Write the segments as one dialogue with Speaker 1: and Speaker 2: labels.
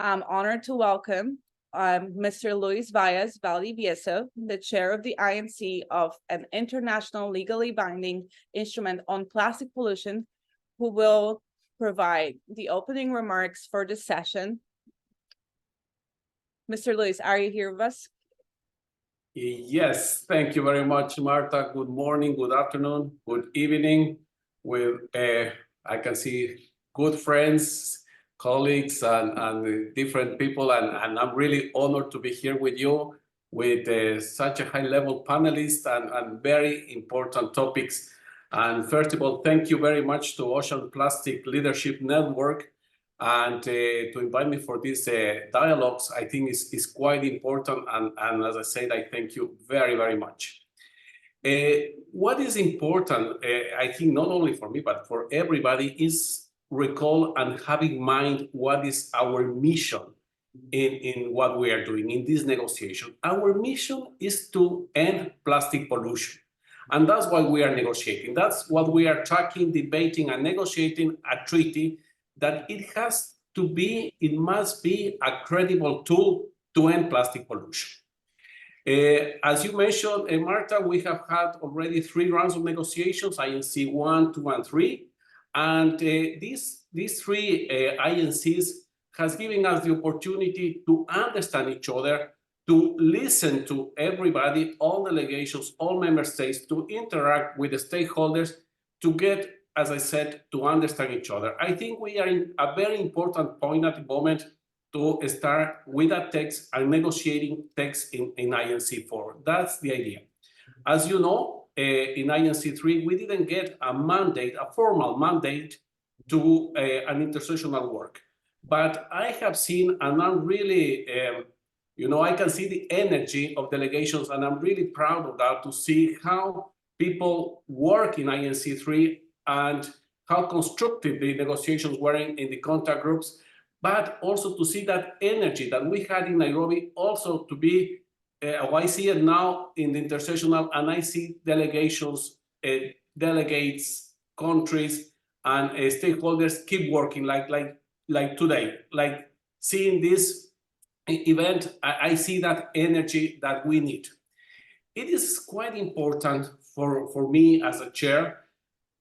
Speaker 1: I'm honored to welcome Mr. Luis Valles Valdivieso, the chair of the INC of an international legally binding instrument on plastic pollution, who will provide the opening remarks for this session. Mr. Luis, are you here with us?
Speaker 2: Yes, thank you very much, Marta. Good morning, good afternoon, good evening. I can see good friends, colleagues, and different people, and I'm really honored to be here with you with such a high-level panelists and very important topics. And first of all, thank you very much to Ocean Plastic Leadership Network and to invite me for these dialogues. I think is quite important, and as I said, I thank you very, very much. What is important, I think not only for me, but for everybody, is recall and have in mind what is our mission in what we are doing in this negotiation. Our mission is to end plastic pollution. And that's why we are negotiating. That's what we are tracking, debating, and negotiating a treaty that it must be a credible tool to end plastic pollution. As you mentioned, Marta, we have had already 3 rounds of negotiations, INC 1, 2, and 3. And these 3 INCs has given us the opportunity to understand each other, to listen to everybody, all delegations, all member states, to interact with the stakeholders, to get, as I said, to understand each other. I think we are in a very important point at the moment to start with a text and negotiating text in INC-4. That's the idea. As you know, in INC-3, we didn't get a mandate, a formal mandate to an intersessional work. But I have seen, and I'm really, I can see the energy of delegations, and I'm really proud of that, to see how people work in INC-3 and how constructive the negotiations were in the contact groups, but also to see that energy that we had in Nairobi also to be, I see it now in the intersessional, and I see delegations, delegates, countries, and stakeholders keep working like today, like seeing this event, I see that energy that we need. It is quite important for me as a chair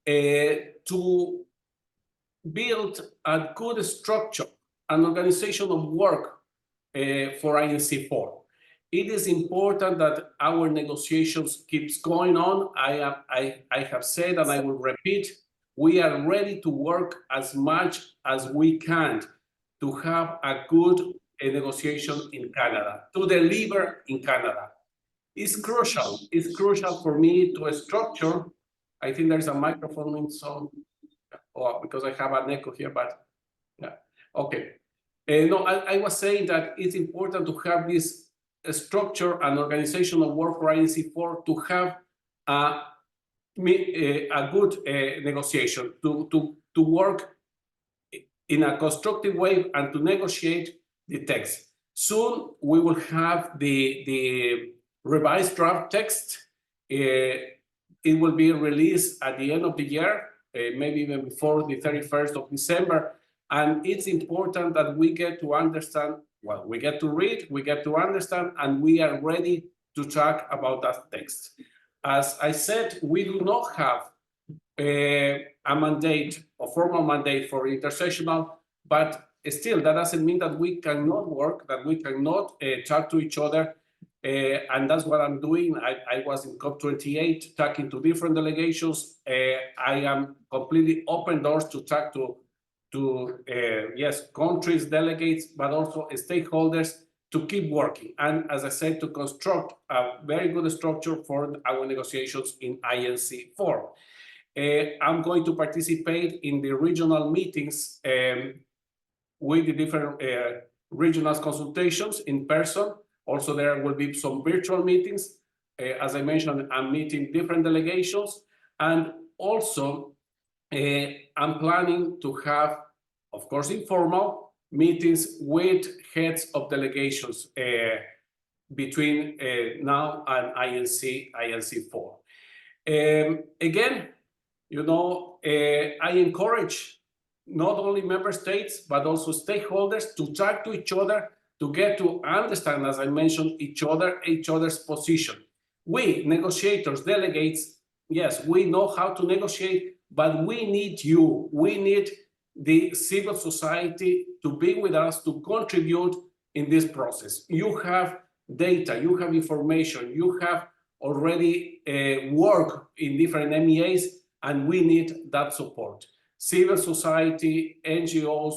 Speaker 2: to build a good structure, an organization of work for INC-4. It is important that our negotiations keeps going on. I have said, and I will repeat, we are ready to work as much as we can to have a good negotiation in Canada, to deliver in Canada. It's crucial for me to structure. I think there's a microphone in some, because I have an echo here, but yeah, okay. No, I was saying that it's important to have this structure and organizational work for INC-4 to have a good negotiation, to work in a constructive way and to negotiate the text. Soon we will have the revised draft text. It will be released at the end of the year, maybe even before the 31st of December. And it's important that we get to understand, well, we get to read, we get to understand, and we are ready to talk about that text. As I said, we do not have a mandate, a formal mandate for intersessional, but still that doesn't mean that we cannot work, that we cannot talk to each other. And that's what I'm doing. I was in COP28 talking to different delegations. I am completely open doors to talk to yes, countries, delegates, but also stakeholders to keep working. And as I said, to construct a very good structure for our negotiations in INC-4. I'm going to participate in the regional meetings with the different regional consultations in person. Also, there will be some virtual meetings. As I mentioned, I'm meeting different delegations. And also, I'm planning to have, of course, informal meetings with heads of delegations between now and INC-4. Again, I encourage not only member states, but also stakeholders to talk to each other, to get to understand, as I mentioned, each other's position. We, negotiators, delegates, yes, we know how to negotiate, but we need you. We need the civil society to be with us, to contribute in this process. You have data, you have information, you have already work in different MEAs, and we need that support. Civil society, NGOs,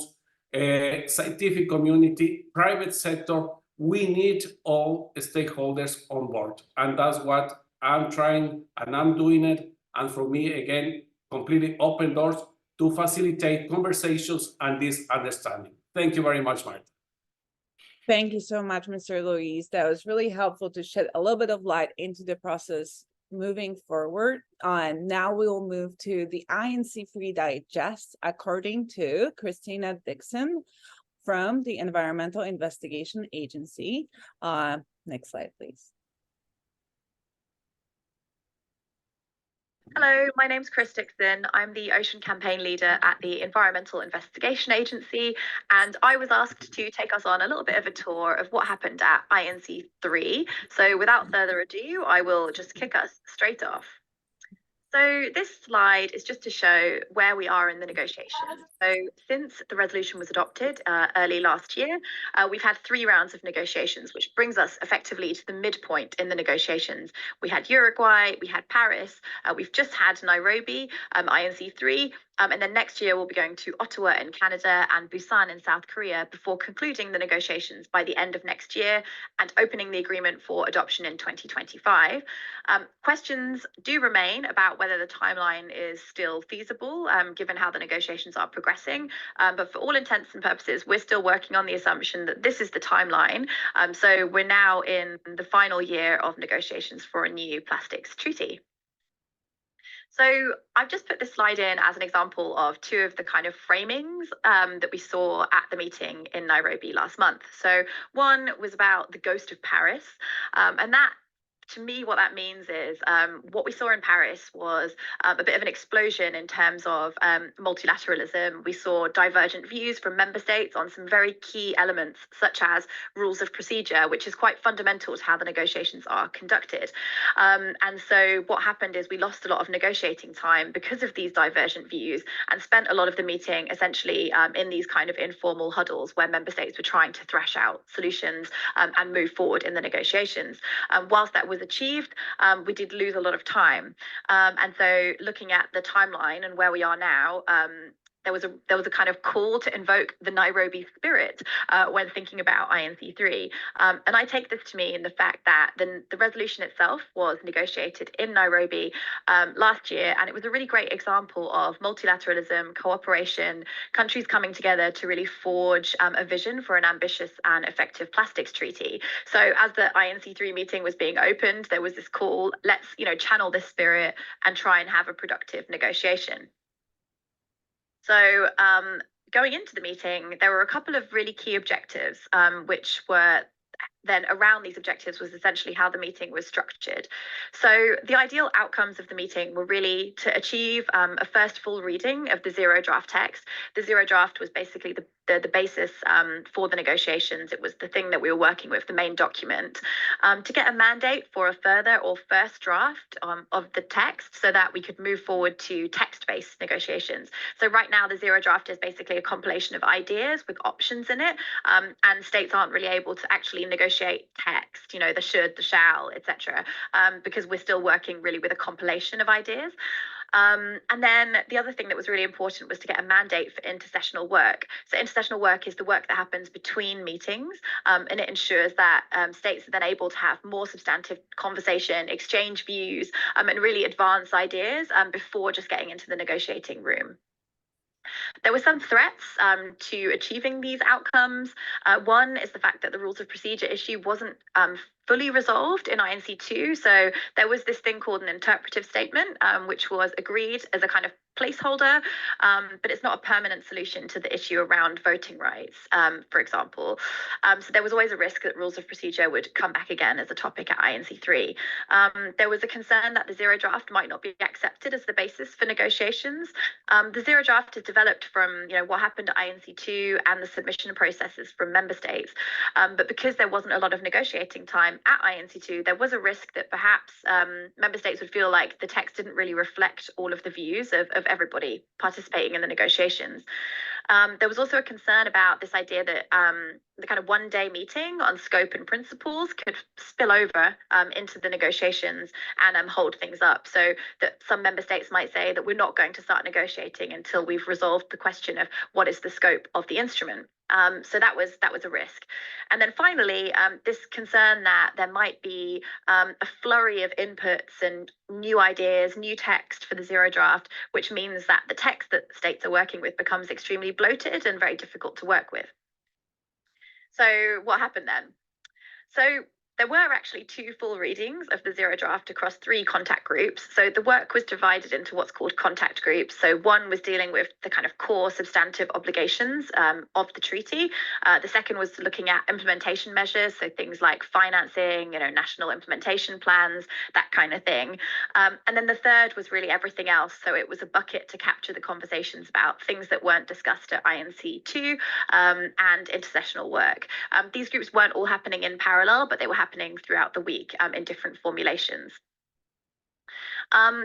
Speaker 2: scientific community, private sector, we need all stakeholders on board. And that's what I'm trying, and I'm doing it. And for me, again, completely open doors to facilitate conversations and this understanding. Thank you very much, Marta.
Speaker 1: Thank you so much, Mr. Luis. That was really helpful to shed a little bit of light into the process moving forward. Now we will move to the INC-3 digest according to Christina Dixon from the Environmental Investigation Agency. Next slide, please.
Speaker 3: Hello, my name's Chris Dixon. I'm the Ocean Campaign Leader at the Environmental Investigation Agency, and I was asked to take us on a little bit of a tour of what happened at INC-3. So without further ado, I will just kick us straight off. So this slide is just to show where we are in the negotiations. So since the resolution was adopted early last year, we've had 3 rounds of negotiations, which brings us effectively to the midpoint in the negotiations. We had Uruguay, we had Paris, we've just had Nairobi, INC-3, and then next year we'll be going to Ottawa in Canada and Busan in South Korea before concluding the negotiations by the end of next year and opening the agreement for adoption in 2025. Questions do remain about whether the timeline is still feasible, given how the negotiations are progressing. But for all intents and purposes, we're still working on the assumption that this is the timeline. So we're now in the final year of negotiations for a new plastics treaty. So I've just put this slide in as an example of 2 of the kind of framings that we saw at the meeting in Nairobi last month. So one was about the ghost of Paris, and that, to me, what that means is what we saw in Paris was a bit of an explosion in terms of multilateralism. We saw divergent views from member states on some very key elements, such as rules of procedure, which is quite fundamental to how the negotiations are conducted. And so what happened is we lost a lot of negotiating time because of these divergent views and spent a lot of the meeting essentially in these kind of informal huddles where member states were trying to thrash out solutions and move forward in the negotiations. Whilst that was achieved, we did lose a lot of time. And so looking at the timeline and where we are now, there was a kind of call to invoke the Nairobi spirit when thinking about INC-3. And I take this to mean the fact that the resolution itself was negotiated in Nairobi last year, and it was a really great example of multilateralism, cooperation, countries coming together to really forge a vision for an ambitious and effective plastics treaty. So as the INC-3 meeting was being opened, there was this call, let's channel this spirit and try and have a productive negotiation. So going into the meeting, there were a couple of really key objectives, which were then around these objectives was essentially how the meeting was structured. So the ideal outcomes of the meeting were really to achieve a first full reading of the zero draft text. The zero draft was basically the basis for the negotiations. It was the thing that we were working with, the main document, to get a mandate for a further or first draft of the text so that we could move forward to text-based negotiations. So right now, the zero draft is basically a compilation of ideas with options in it, and states aren't really able to actually negotiate text, the should, the shall, etc., because we're still working really with a compilation of ideas. And then the other thing that was really important was to get a mandate for intersessional work. So intersessional work is the work that happens between meetings, and it ensures that states are then able to have more substantive conversation, exchange views, and really advance ideas before just getting into the negotiating room. There were some threats to achieving these outcomes. One is the fact that the rules of procedure issue wasn't fully resolved in INC-2. So there was this thing called an interpretive statement, which was agreed as a kind of placeholder, but it's not a permanent solution to the issue around voting rights, for example. So there was always a risk that rules of procedure would come back again as a topic at INC-3. There was a concern that the zero draft might not be accepted as the basis for negotiations. The zero draft is developed from what happened at INC-2 and the submission processes from member states. But because there wasn't a lot of negotiating time at INC-2, there was a risk that perhaps member states would feel like the text didn't really reflect all of the views of everybody participating in the negotiations. There was also a concern about this idea that the kind of one-day meeting on scope and principles could spill over into the negotiations and hold things up. So that some member states might say that we're not going to start negotiating until we've resolved the question of what is the scope of the instrument. So that was a risk. And then finally, this concern that there might be a flurry of inputs and new ideas, new text for the zero draft, which means that the text that states are working with becomes extremely bloated and very difficult to work with. So what happened then? So there were actually 2 full readings of the zero draft across 3 contact groups. So the work was divided into what's called contact groups. So one was dealing with the kind of core substantive obligations of the treaty. The second was looking at implementation measures, so things like financing, national implementation plans, that kind of thing. And then the third was really everything else. So it was a bucket to capture the conversations about things that weren't discussed at INC-2 and intersessional work. These groups weren't all happening in parallel, but they were happening throughout the week in different formulations.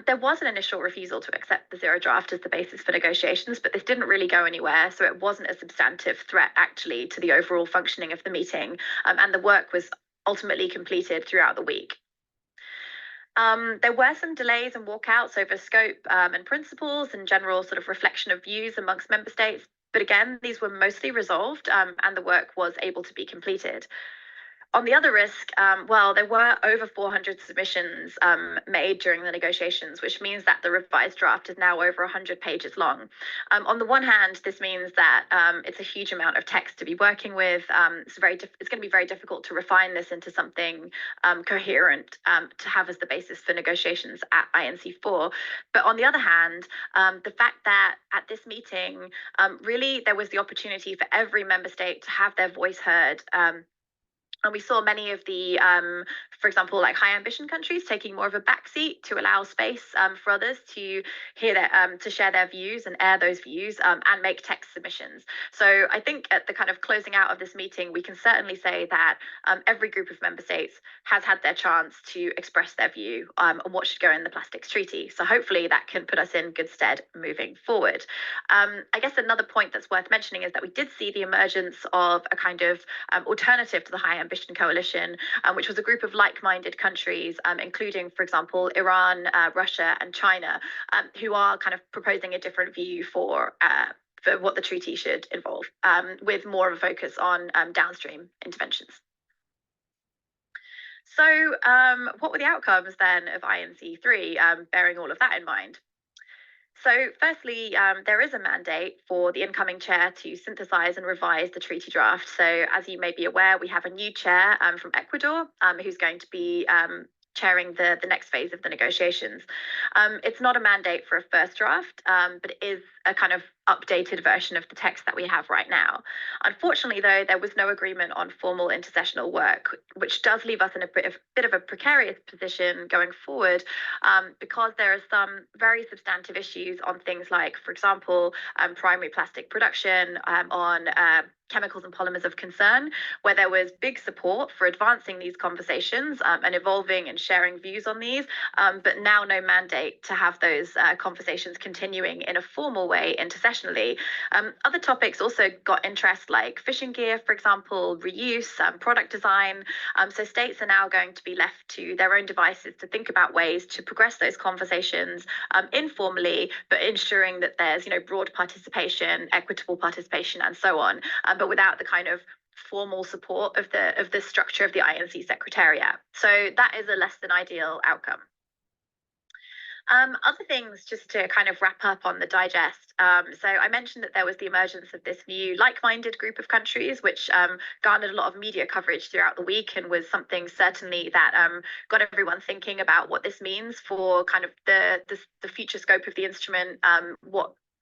Speaker 3: There was an initial refusal to accept the zero draft as the basis for negotiations, but this didn't really go anywhere, so it wasn't a substantive threat actually to the overall functioning of the meeting, and the work was ultimately completed throughout the week. There were some delays and walkouts over scope and principles and general sort of reflection of views amongst member states, but again, these were mostly resolved and the work was able to be completed. On the other risk, well, there were over 400 submissions made during the negotiations, which means that the revised draft is now over 100 pages long. On the one hand, this means that it's a huge amount of text to be working with. It's going to be very difficult to refine this into something coherent to have as the basis for negotiations at INC-4. But on the other hand, the fact that at this meeting, really there was the opportunity for every member state to have their voice heard. And we saw many of the, for example, like high ambition countries taking more of a backseat to allow space for others to hear their, to share their views and air those views and make text submissions. So I think at the kind of closing out of this meeting, we can certainly say that every group of member states has had their chance to express their view on what should go in the plastics treaty. So hopefully that can put us in good stead moving forward. I guess another point that's worth mentioning is that we did see the emergence of a kind of alternative to the high ambition coalition, which was a group of like-minded countries, including, for example, Iran, Russia, and China, who are kind of proposing a different view for what the treaty should involve, with more of a focus on downstream interventions. So what were the outcomes then of INC-3, bearing all of that in mind? So firstly, there is a mandate for the incoming chair to synthesize and revise the treaty draft. So as you may be aware, we have a new chair from Ecuador who's going to be chairing the next phase of the negotiations. It's not a mandate for a first draft, but it is a kind of updated version of the text that we have right now. Unfortunately, though, there was no agreement on formal intersessional work, which does leave us in a bit of a precarious position going forward, because there are some very substantive issues on things like, for example, primary plastic production, on chemicals and polymers of concern, where there was big support for advancing these conversations and evolving and sharing views on these, but now no mandate to have those conversations continuing in a formal way intersessionally. Other topics also got interest, like fishing gear, for example, reuse, product design. So states are now going to be left to their own devices to think about ways to progress those conversations informally, but ensuring that there's broad participation, equitable participation, and so on, but without the kind of formal support of the structure of the INC Secretariat. So that is a less than ideal outcome. Other things, just to kind of wrap up on the digest. So I mentioned that there was the emergence of this new like-minded group of countries, which garnered a lot of media coverage throughout the week, and was something certainly that got everyone thinking about what this means for kind of the future scope of the instrument,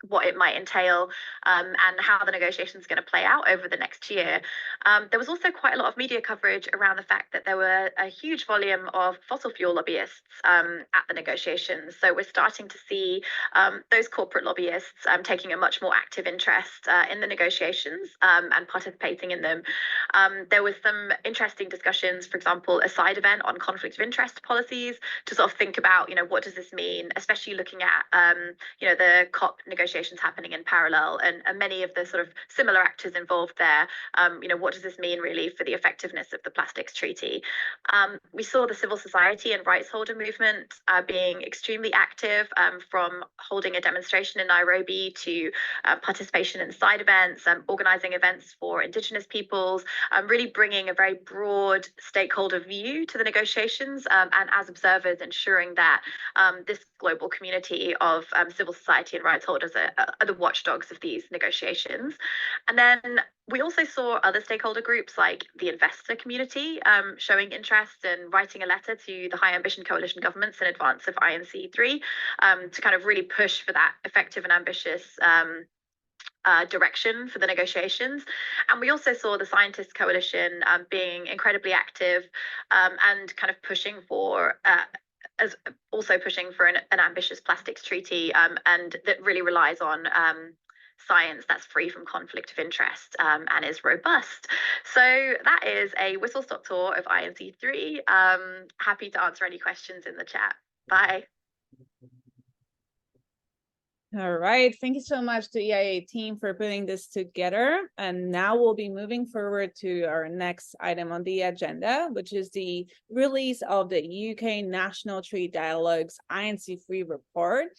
Speaker 3: what it might entail, and how the negotiation is going to play out over the next year. There was also quite a lot of media coverage around the fact that there were a huge volume of fossil fuel lobbyists at the negotiations. So we're starting to see those corporate lobbyists taking a much more active interest in the negotiations and participating in them. There was some interesting discussions, for example, a side event on conflict of interest policies to sort of think about, what does this mean, especially looking at, the COP negotiations happening in parallel, and many of the sort of similar actors involved there. What does this mean really for the effectiveness of the plastics treaty? We saw the civil society and rights holder movement being extremely active, from holding a demonstration in Nairobi to participation in side events, organizing events for Indigenous peoples, really bringing a very broad stakeholder view to the negotiations, and as observers ensuring that this global community of civil society and rights holders are the watchdogs of these negotiations. And then we also saw other stakeholder groups like the investor community showing interest and writing a letter to the High Ambition Coalition governments in advance of INC-3 to kind of really push for that effective and ambitious direction for the negotiations. And we also saw the Scientists Coalition being incredibly active and kind of pushing for an ambitious plastics treaty, and that really relies on science that's free from conflict of interest and is robust. So that is a whistle-stop tour of INC-3. Happy to answer any questions in the chat. Bye.
Speaker 1: All right, thank you so much to EIA team for putting this together. And now we'll be moving forward to our next item on the agenda, which is the release of the UK National Trade Dialogues INC-3 report.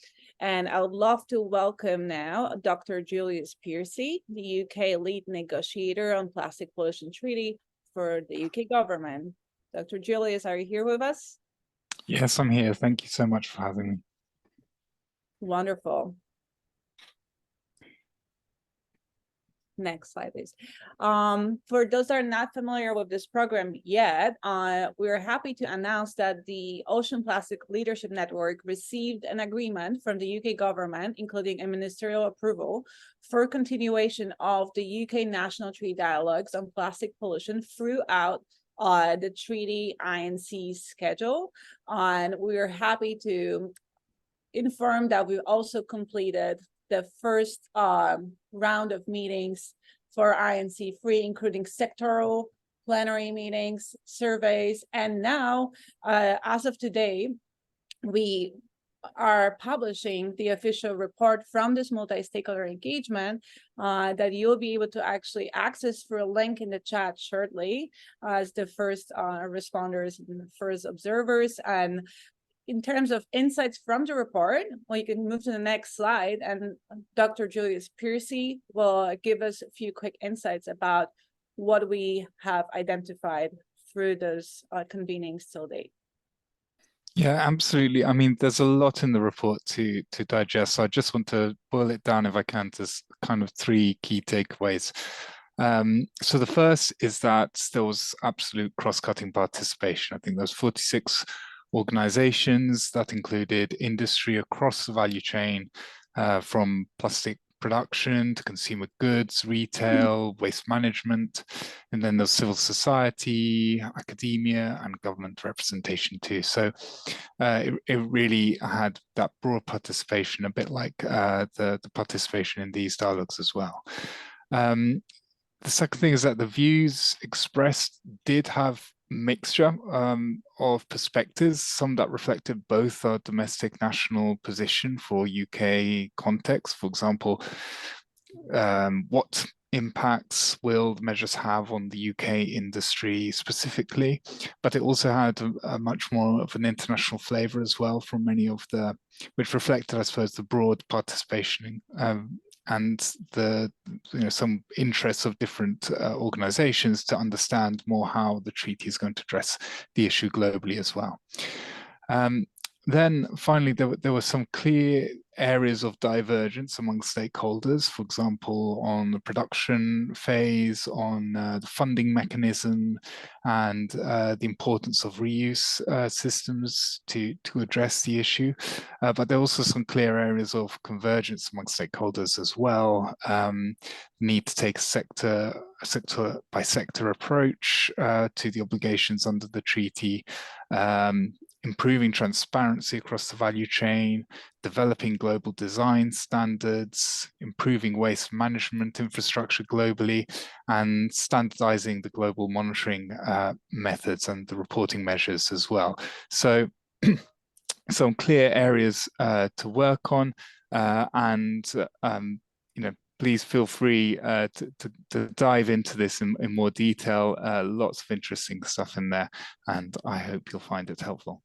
Speaker 1: And I would love to welcome now Dr. Julius Piercy, the UK lead negotiator on plastic pollution treaty for the UK government. Dr. Julius, are you here with us?
Speaker 4: Yes, I'm here. Thank you so much for having me.
Speaker 1: Wonderful. Next slide, please. For those that are not familiar with this program yet, we're happy to announce that the Ocean Plastic Leadership Network received an agreement from the UK government, including a ministerial approval, for continuation of the UK National Trade Dialogues on plastic pollution throughout the treaty INC schedule. And we are happy to inform that we also completed the first round of meetings for INC-3, including sectoral, plenary meetings, surveys, and now, as of today, we are publishing the official report from this multi-stakeholder engagement that you'll be able to actually access through a link in the chat shortly as the first responders and the first observers. And in terms of insights from the report, well, you can move to the next slide, and Dr. Julius Piercy will give us a few quick insights about what we have identified through those convenings till date.
Speaker 4: Yeah, absolutely. I mean, there's a lot in the report to digest, so I just want to boil it down, if I can, to kind of three key takeaways. So the first is that there was absolute cross-cutting participation. I think there's 46 organizations that included industry across the value chain, from plastic production to consumer goods, retail, waste management, and then there's civil society, academia, and government representation too. So it really had that broad participation, a bit like the participation in these dialogues as well. The second thing is that the views expressed did have mixture of perspectives, some that reflected both our domestic national position for UK context. For example, what impacts will the measures have on the UK industry specifically? But it also had a much more of an international flavor as well from many of the, which reflected, I suppose, the broad participation and the some interests of different organizations to understand more how the treaty is going to address the issue globally as well. Then finally, there were some clear areas of divergence among stakeholders, for example, on the production phase, on the funding mechanism, and the importance of reuse systems to address the issue. But there are also some clear areas of convergence among stakeholders as well. Need to take a sector by sector approach to the obligations under the treaty, improving transparency across the value chain, developing global design standards, improving waste management infrastructure globally, and standardizing the global monitoring methods and the reporting measures as well. So some clear areas to work on, and please feel free to dive into this in more detail. Lots of interesting stuff in there, and I hope you'll find it helpful.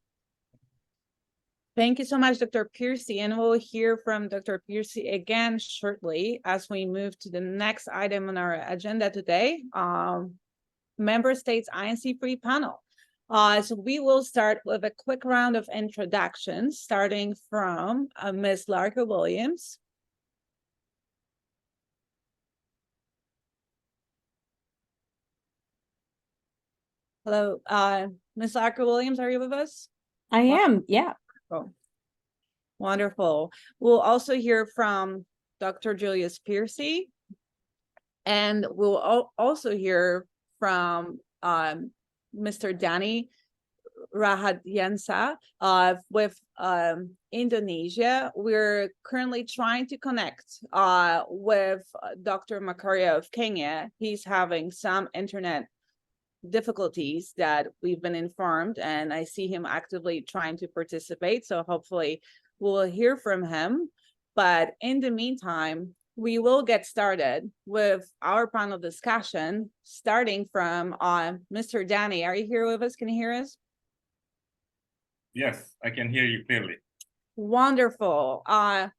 Speaker 1: Thank you so much, Dr. Piercy, and we'll hear from Dr. Piercy again shortly as we move to the next item on our agenda today, Member States INC-3 panel. So we will start with a quick round of introductions, starting from Ms. Larka Williams. Hello, Ms. Larka Williams, are you with us?
Speaker 5: I am, yeah.
Speaker 1: Oh, wonderful. We'll also hear from Dr. Julius Piercy, and we'll also hear from Mr. Danny Rahadiansa with Indonesia. We're currently trying to connect with Dr. Makaria of Kenya. He's having some internet difficulties that we've been informed, and I see him actively trying to participate, so hopefully we'll hear from him. But in the meantime, we will get started with our panel discussion, starting from Mr. Danny. Are you here with us? Can you hear us?
Speaker 6: Yes, I can hear you clearly.
Speaker 1: Wonderful.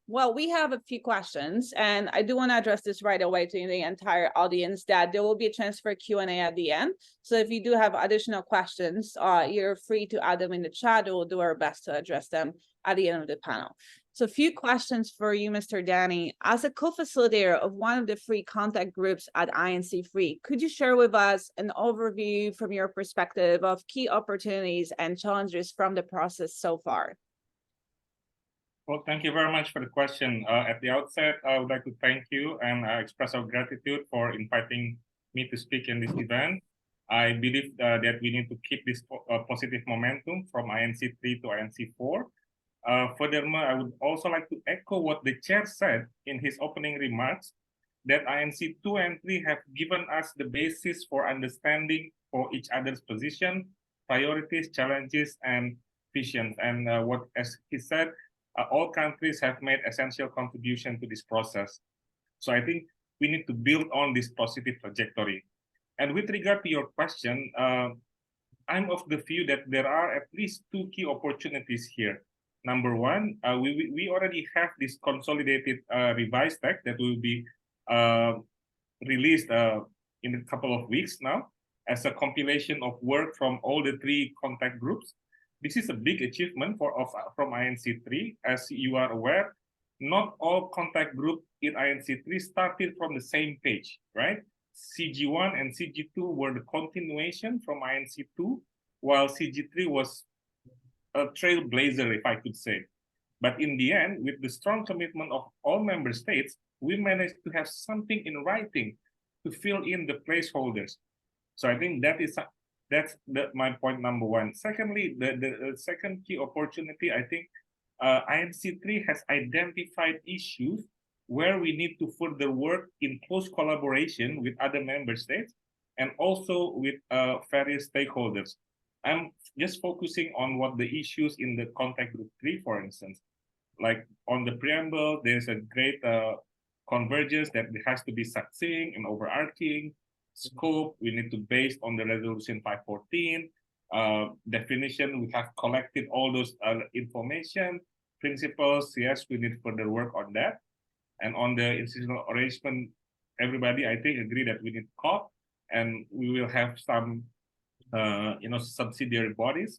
Speaker 1: Well, we have a few questions, and I do want to address this right away to the entire audience, that there will be a chance for a Q&A at the end. So if you do have additional questions, you're free to add them in the chat. We'll do our best to address them at the end of the panel. So a few questions for you, Mr. Danny. As a co-facilitator of one of the free contact groups at INC-3, could you share with us an overview from your perspective of key opportunities and challenges from the process so far?
Speaker 6: Well, thank you very much for the question. At the outset, I would like to thank you and express our gratitude for inviting me to speak in this event. I believe that we need to keep this positive momentum from INC-3 to INC-4. Furthermore, I would also like to echo what the chair said in his opening remarks, that INC-2 and 3 have given us the basis for understanding for each other's position, priorities, challenges, and visions. And as he said, all countries have made essential contribution to this process. So I think we need to build on this positive trajectory. And with regard to your question, I'm of the view that there are at least two key opportunities here. Number one, we already have this consolidated revised text that will be released in a couple of weeks now as a compilation of work from all the three contact groups. This is a big achievement from INC-3. As you are aware, not all contact groups in INC-3 started from the same page, right? CG1 and CG2 were the continuation from INC-2, while CG3 was a trailblazer, if I could say. But in the end, with the strong commitment of all member states, we managed to have something in writing to fill in the placeholders. So I think that's my point number one. Secondly, the second key opportunity, I think INC-3 has identified issues where we need to further work in close collaboration with other member states and also with various stakeholders. I'm just focusing on what the issues in the contact group 3, for instance. Like on the preamble, there's a great convergence that it has to be succinct and overarching. Scope, we need to base on the resolution 514. Definition, we have collected all those information. Principles, yes, we need further work on that. And on the institutional arrangement, everybody, I think, agree that we need COP, and we will have some, subsidiary bodies.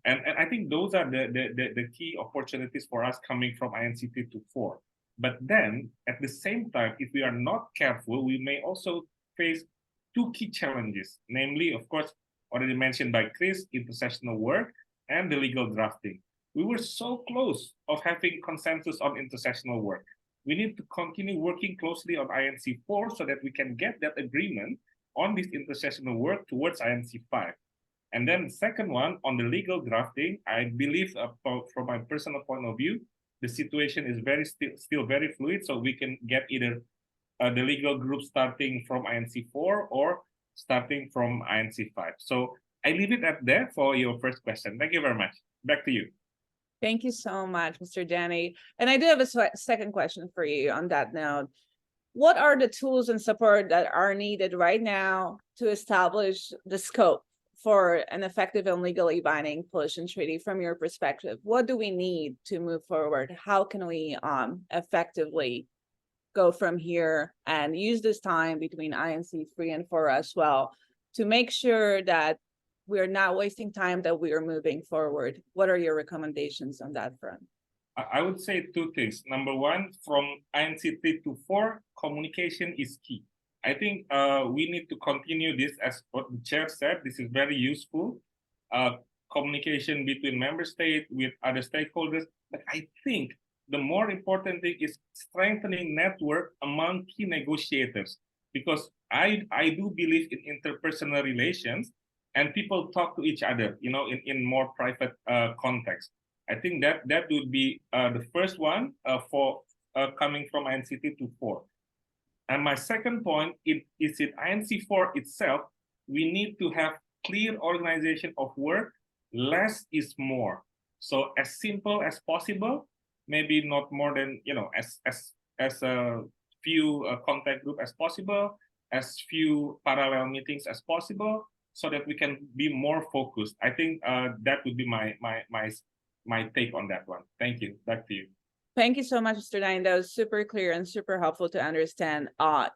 Speaker 6: And I think those are the key opportunities for us coming from INC-3 to 4. But then, at the same time, if we are not careful, we may also face two key challenges, namely, of course, already mentioned by Chris, intersessional work and the legal drafting. We were so close of having consensus on intersessional work. We need to continue working closely on INC-4 so that we can get that agreement on this intersessional work towards INC-5. And then the second one, on the legal drafting, I believe from my personal point of view, the situation is still very fluid, so we can get either the legal group starting from INC-4 or starting from INC-5. So I leave it at that for your first question. Thank you very much. Back to you.
Speaker 1: Thank you so much, Mr. Danny. And I do have a second question for you on that note. What are the tools and support that are needed right now to establish the scope for an effective and legally binding pollution treaty from your perspective? What do we need to move forward? How can we effectively go from here and use this time between INC-3 and 4 as well to make sure that we're not wasting time, that we are moving forward? What are your recommendations on that front?
Speaker 6: I would say two things. Number one, from INC-3 to 4, communication is key. I think we need to continue this, as what the chair said. This is very useful. Communication between member states, with other stakeholders. But I think the more important thing is strengthening network among key negotiators, because I do believe in interpersonal relations, and people talk to each other, in more private context. I think that would be the first one for coming from INC-3 to 4. And my second point is in INC-4 itself, we need to have clear organization of work. Less is more. So as simple as possible, maybe not more than, as a few contact group as possible, as few parallel meetings as possible, so that we can be more focused. I think that would be my take on that one. Thank you. Back to you.
Speaker 1: Thank you so much, Mr. Dine. That was super clear and super helpful to understand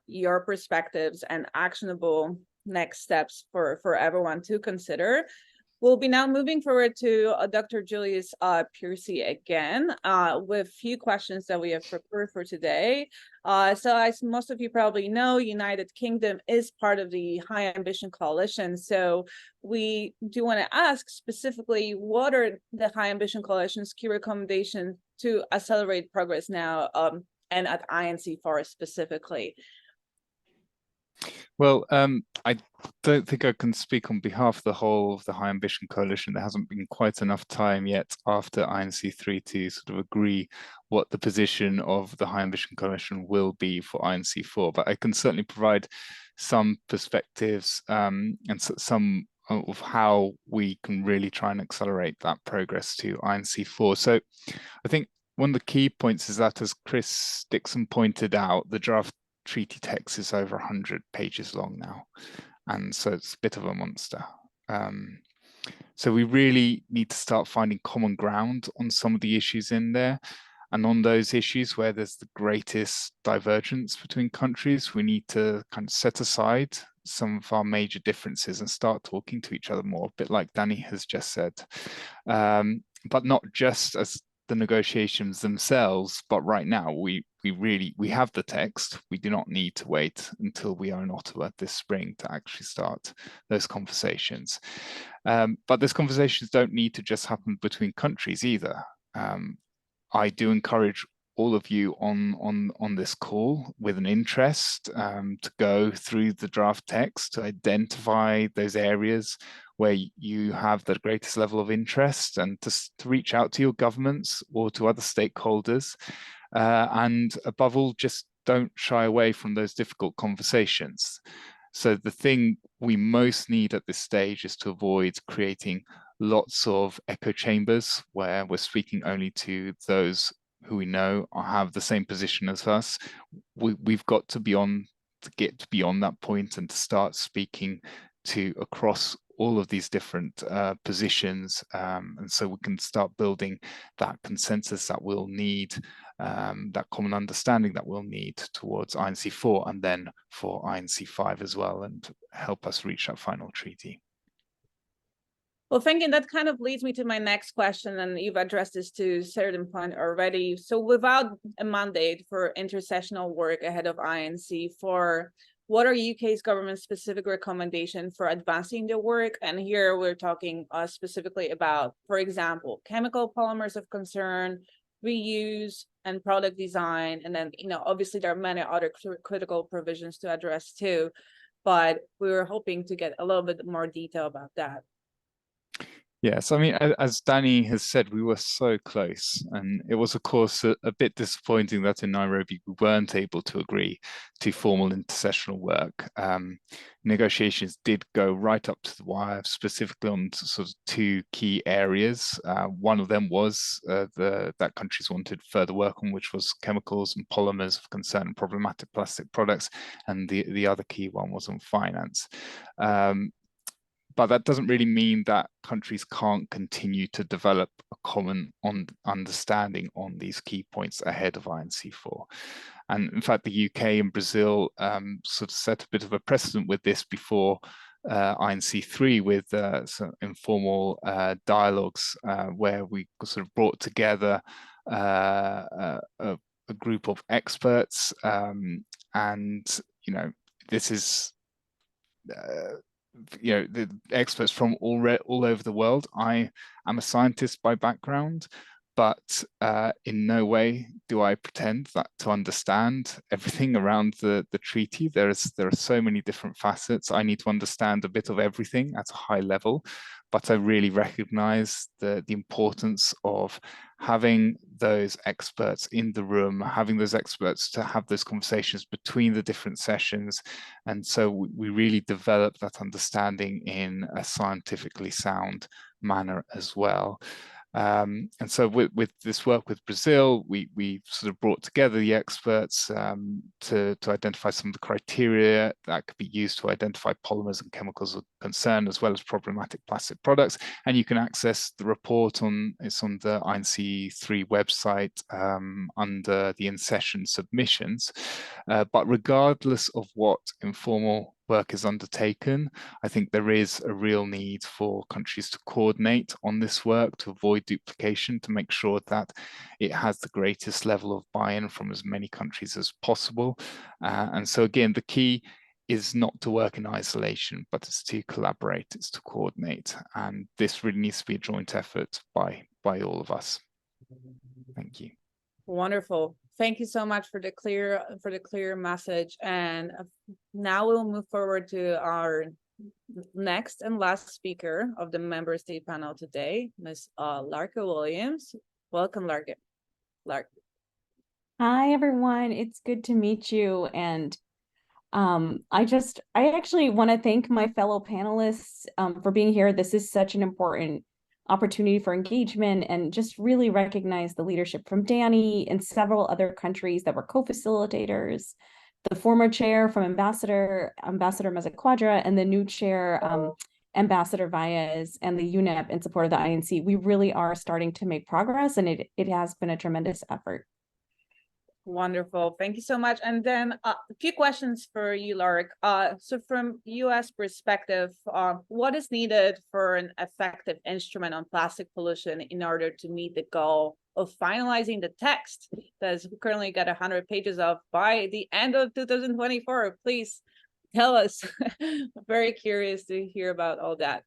Speaker 1: your perspectives and actionable next steps for everyone to consider. We'll be now moving forward to Dr. Julius Piercy again with a few questions that we have prepared for today. So as most of you probably know, United Kingdom is part of the High Ambition Coalition. So we do want to ask specifically, what are the High Ambition Coalition's key recommendations to accelerate progress now and at INC-4 specifically?
Speaker 4: Well, I don't think I can speak on behalf of the whole of the High Ambition Coalition. There hasn't been quite enough time yet after INC-3 to sort of agree what the position of the High Ambition Coalition will be for INC-4, but I can certainly provide some perspectives and some of how we can really try and accelerate that progress to INC-4. So I think one of the key points is that, as Chris Dixon pointed out, the draft treaty text is over 100 pages long now, and so it's a bit of a monster. So we really need to start finding common ground on some of the issues in there, and on those issues where there's the greatest divergence between countries, we need to kind of set aside some of our major differences and start talking to each other more, a bit like Danny has just said, but not just as the negotiations themselves, but right now we have the text. We do not need to wait until we are in Ottawa this spring to actually start those conversations. But those conversations don't need to just happen between countries either. I do encourage all of you on this call with an interest to go through the draft text, to identify those areas where you have the greatest level of interest, and to reach out to your governments or to other stakeholders. And above all, just don't shy away from those difficult conversations. So the thing we most need at this stage is to avoid creating lots of echo chambers where we're speaking only to those who we know have the same position as us. We've got to get beyond that point and to start speaking to across all of these different positions, and so we can start building that consensus that we'll need, that common understanding that we'll need towards INC-4 and then for INC-5 as well, and help us reach that final treaty.
Speaker 1: Well, thank you. That kind of leads me to my next question, and you've addressed this to a certain point already. So without a mandate for intersessional work ahead of INC-4, what are UK's government's specific recommendation for advancing the work? And here we're talking specifically about, for example, chemical polymers of concern, reuse, and product design. And then, obviously there are many other critical provisions to address too, but we were hoping to get a little bit more detail about that.
Speaker 4: Yes, I mean, as Danny has said, we were so close, and it was, of course, a bit disappointing that in Nairobi we weren't able to agree to formal intercessional work. Negotiations did go right up to the wire, specifically on sort of two key areas. One of them was that countries wanted further work on, which was chemicals and polymers of concern and problematic plastic products, and the other key one was on finance. But that doesn't really mean that countries can't continue to develop a common understanding on these key points ahead of INC-4. And in fact, the UK and Brazil sort of set a bit of a precedent with this before INC-3 with some informal dialogues where we sort of brought together a group of experts. And, this is... the experts from all over the world. I am a scientist by background, but in no way do I pretend that to understand everything around the treaty. There are so many different facets. I need to understand a bit of everything at a high level, but I really recognize the importance of having those experts in the room, having those experts to have those conversations between the different sessions. And so we really develop that understanding in a scientifically sound manner as well. And so with this work with Brazil, we sort of brought together the experts to identify some of the criteria that could be used to identify polymers and chemicals of concern, as well as problematic plastic products. And you can access the report it's on the INC-3 website under the in-session submissions. But regardless of what informal work is undertaken, I think there is a real need for countries to coordinate on this work, to avoid duplication, to make sure that it has the greatest level of buy-in from as many countries as possible. And so again, the key is not to work in isolation, but it's to collaborate, it's to coordinate. And this really needs to be a joint effort by all of us. Thank you.
Speaker 1: Wonderful. Thank you so much for the clear message. And now we'll move forward to our next and last speaker of the member state panel today, Ms. Larke Williams. Welcome, Larke.
Speaker 5: Hi, everyone. It's good to meet you. And I actually want to thank my fellow panelists for being here. This is such an important opportunity for engagement, and just really recognize the leadership from Danny and several other countries that were co-facilitators, the former chair from Ambassador Mezaquadra, and the new chair, Ambassador Valles, and the UNEP in support of the INC. We really are starting to make progress, and it has been a tremendous effort.
Speaker 1: Wonderful. Thank you so much. And then a few questions for you, Larke. So from US perspective, what is needed for an effective instrument on plastic pollution in order to meet the goal of finalizing the text that's currently got 100 pages of by the end of 2024? Please tell us. Very curious to hear about all that.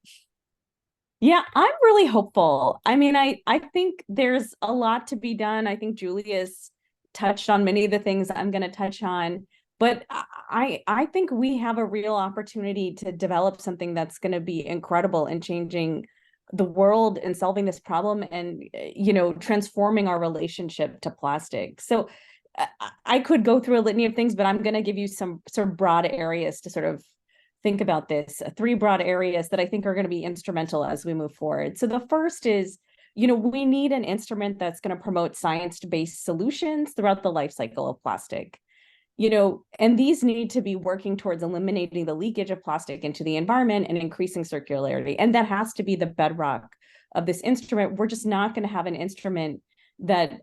Speaker 5: Yeah, I'm really hopeful. I mean, I think there's a lot to be done. I think Julia's touched on many of the things I'm going to touch on, but I think we have a real opportunity to develop something that's going to be incredible in changing the world and solving this problem, and transforming our relationship to plastic. So I could go through a litany of things, but I'm going to give you some sort of broad areas to sort of think about this. 3 broad areas that I think are going to be instrumental as we move forward. So the first is, we need an instrument that's going to promote science-based solutions throughout the life cycle of plastic. And these need to be working towards eliminating the leakage of plastic into the environment and increasing circularity. And that has to be the bedrock of this instrument. We're just not going to have an instrument that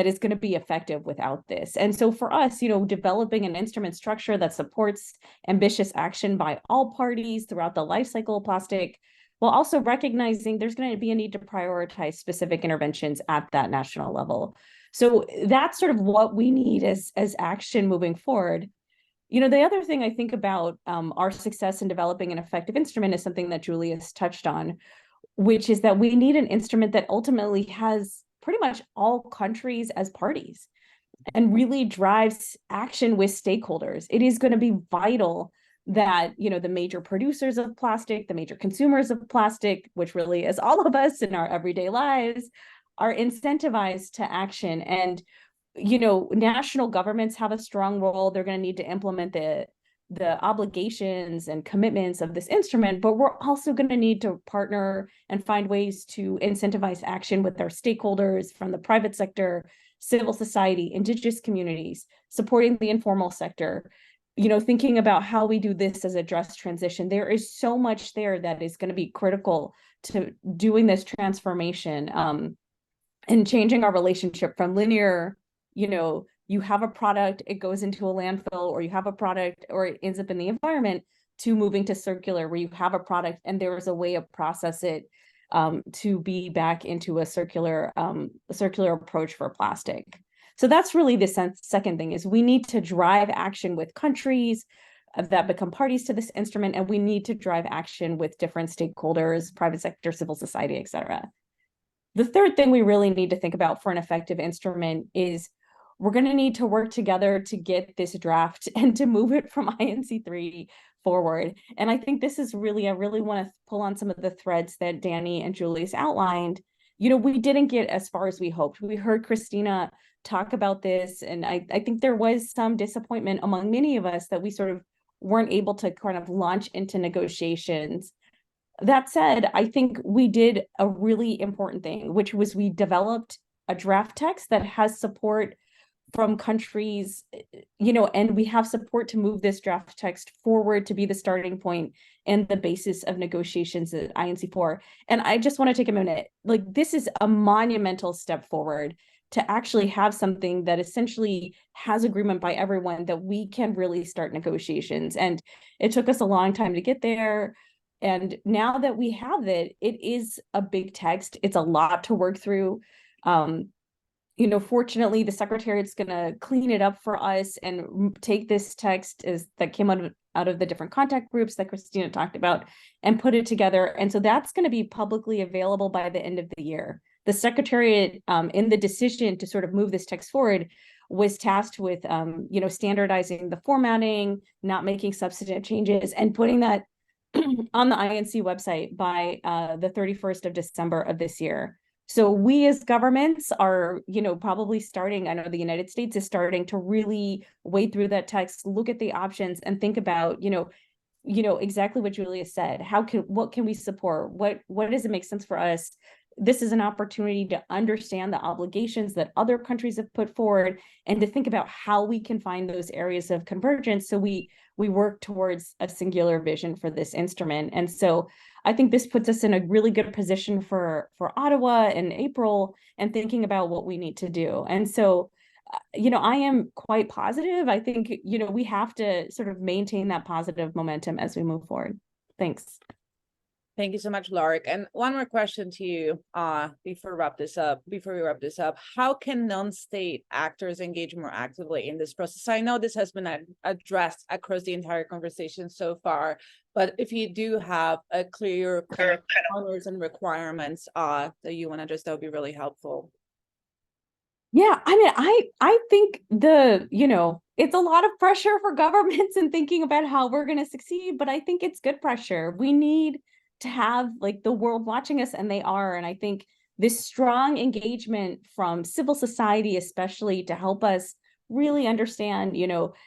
Speaker 5: is going to be effective without this. And so for us, developing an instrument structure that supports ambitious action by all parties throughout the life cycle of plastic, while also recognizing there's going to be a need to prioritize specific interventions at that national level. So that's sort of what we need as action moving forward. The other thing I think about our success in developing an effective instrument is something that Julius touched on, which is that we need an instrument that ultimately has pretty much all countries as parties and really drives action with stakeholders. It is going to be vital that, the major producers of plastic, the major consumers of plastic, which really is all of us in our everyday lives, are incentivized to action. And national governments have a strong role. They're going to need to implement the obligations and commitments of this instrument, but we're also going to need to partner and find ways to incentivize action with our stakeholders from the private sector, civil society, indigenous communities, supporting the informal sector, thinking about how we do this as a just transition. There is so much there that is going to be critical to doing this transformation and changing our relationship from linear, you have a product, it goes into a landfill, or you have a product or it ends up in the environment, to moving to circular, where you have a product and there is a way to process it to be back into a circular approach for plastic. So that's really the second thing, is we need to drive action with countries that become parties to this instrument, and we need to drive action with different stakeholders, private sector, civil society, et cetera. The third thing we really need to think about for an effective instrument is we're going to need to work together to get this draft and to move it from INC-3 forward. And I think this is really, I really want to pull on some of the threads that Danny and Julius outlined. We didn't get as far as we hoped. We heard Christina talk about this, and I think there was some disappointment among many of us that we sort of weren't able to kind of launch into negotiations. That said, I think we did a really important thing, which was we developed a draft text that has support from countries, and we have support to move this draft text forward to be the starting point and the basis of negotiations at INC-4. And I just want to take a minute, this is a monumental step forward to actually have something that essentially has agreement by everyone that we can really start negotiations. And it took us a long time to get there. And now that we have it, it is a big text. It's a lot to work through. Fortunately, the Secretariat's going to clean it up for us and take this text that came out of the different contact groups that Christina talked about and put it together. And so that's going to be publicly available by the end of the year. The Secretariat, in the decision to sort of move this text forward, was tasked with, standardizing the formatting, not making substantive changes, and putting that on the INC website by the 31st of December of this year. So we as governments are, probably starting, I know the United States is starting to really wade through that text, look at the options and think about, exactly what Julia said. What can we support? What does it make sense for us? This is an opportunity to understand the obligations that other countries have put forward and to think about how we can find those areas of convergence so we work towards a singular vision for this instrument. And so I think this puts us in a really good position for Ottawa in April and thinking about what we need to do. And so, I am quite positive. I think, we have to sort of maintain that positive momentum as we move forward. Thanks.
Speaker 1: Thank you so much, Lorik. And one more question to you before we wrap this up. How can non-state actors engage more actively in this process? I know this has been addressed across the entire conversation so far, but if you do have a clear kind of colors and requirements that you want to address, that would be really helpful.
Speaker 5: Yeah, I mean, I think it's a lot of pressure for governments and thinking about how we're going to succeed, but I think it's good pressure. We need to have the world watching us, and they are. And I think this strong engagement from civil society, especially, to help us really understand,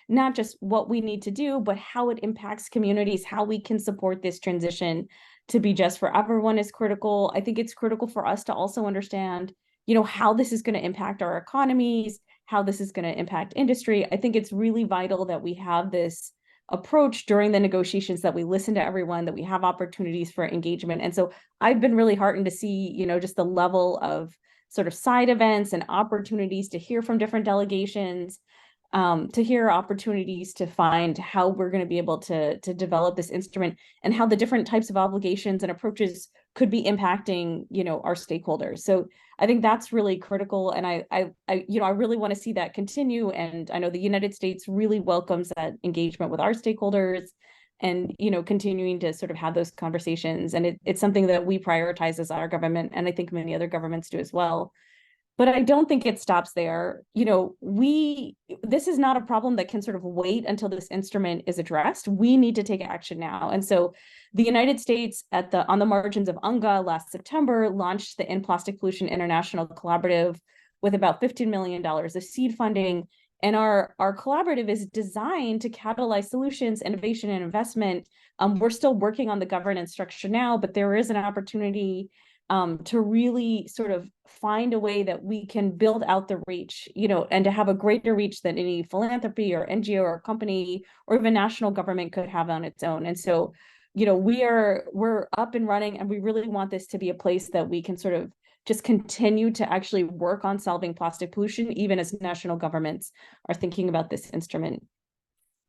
Speaker 5: not just what we need to do, but how it impacts communities, how we can support this transition to be just for everyone, is critical. I think it's critical for us to also understand, how this is going to impact our economies, how this is going to impact industry. I think it's really vital that we have this approach during the negotiations, that we listen to everyone, that we have opportunities for engagement. And so I've been really heartened to see, just the level of sort of side events and opportunities to hear from different delegations. to hear opportunities to find how we're going to be able to develop this instrument and how the different types of obligations and approaches could be impacting, our stakeholders. So I think that's really critical, and I really want to see that continue. And I know the United States really welcomes that engagement with our stakeholders, and continuing to sort of have those conversations. And it's something that we prioritize as our government, and I think many other governments do as well. But I don't think it stops there. This is not a problem that can sort of wait until this instrument is addressed. We need to take action now. And so the United States on the margins of UNGA last September launched the End Plastic Pollution International Collaborative with about $15 million of seed funding. And our collaborative is designed to catalyze solutions, innovation, and investment. We're still working on the governance structure now, but there is an opportunity to really sort of find a way that we can build out the reach, and to have a greater reach than any philanthropy or NGO or company or even national government could have on its own. And so, we're up and running, and we really want this to be a place that we can sort of just continue to actually work on solving plastic pollution, even as national governments are thinking about this instrument.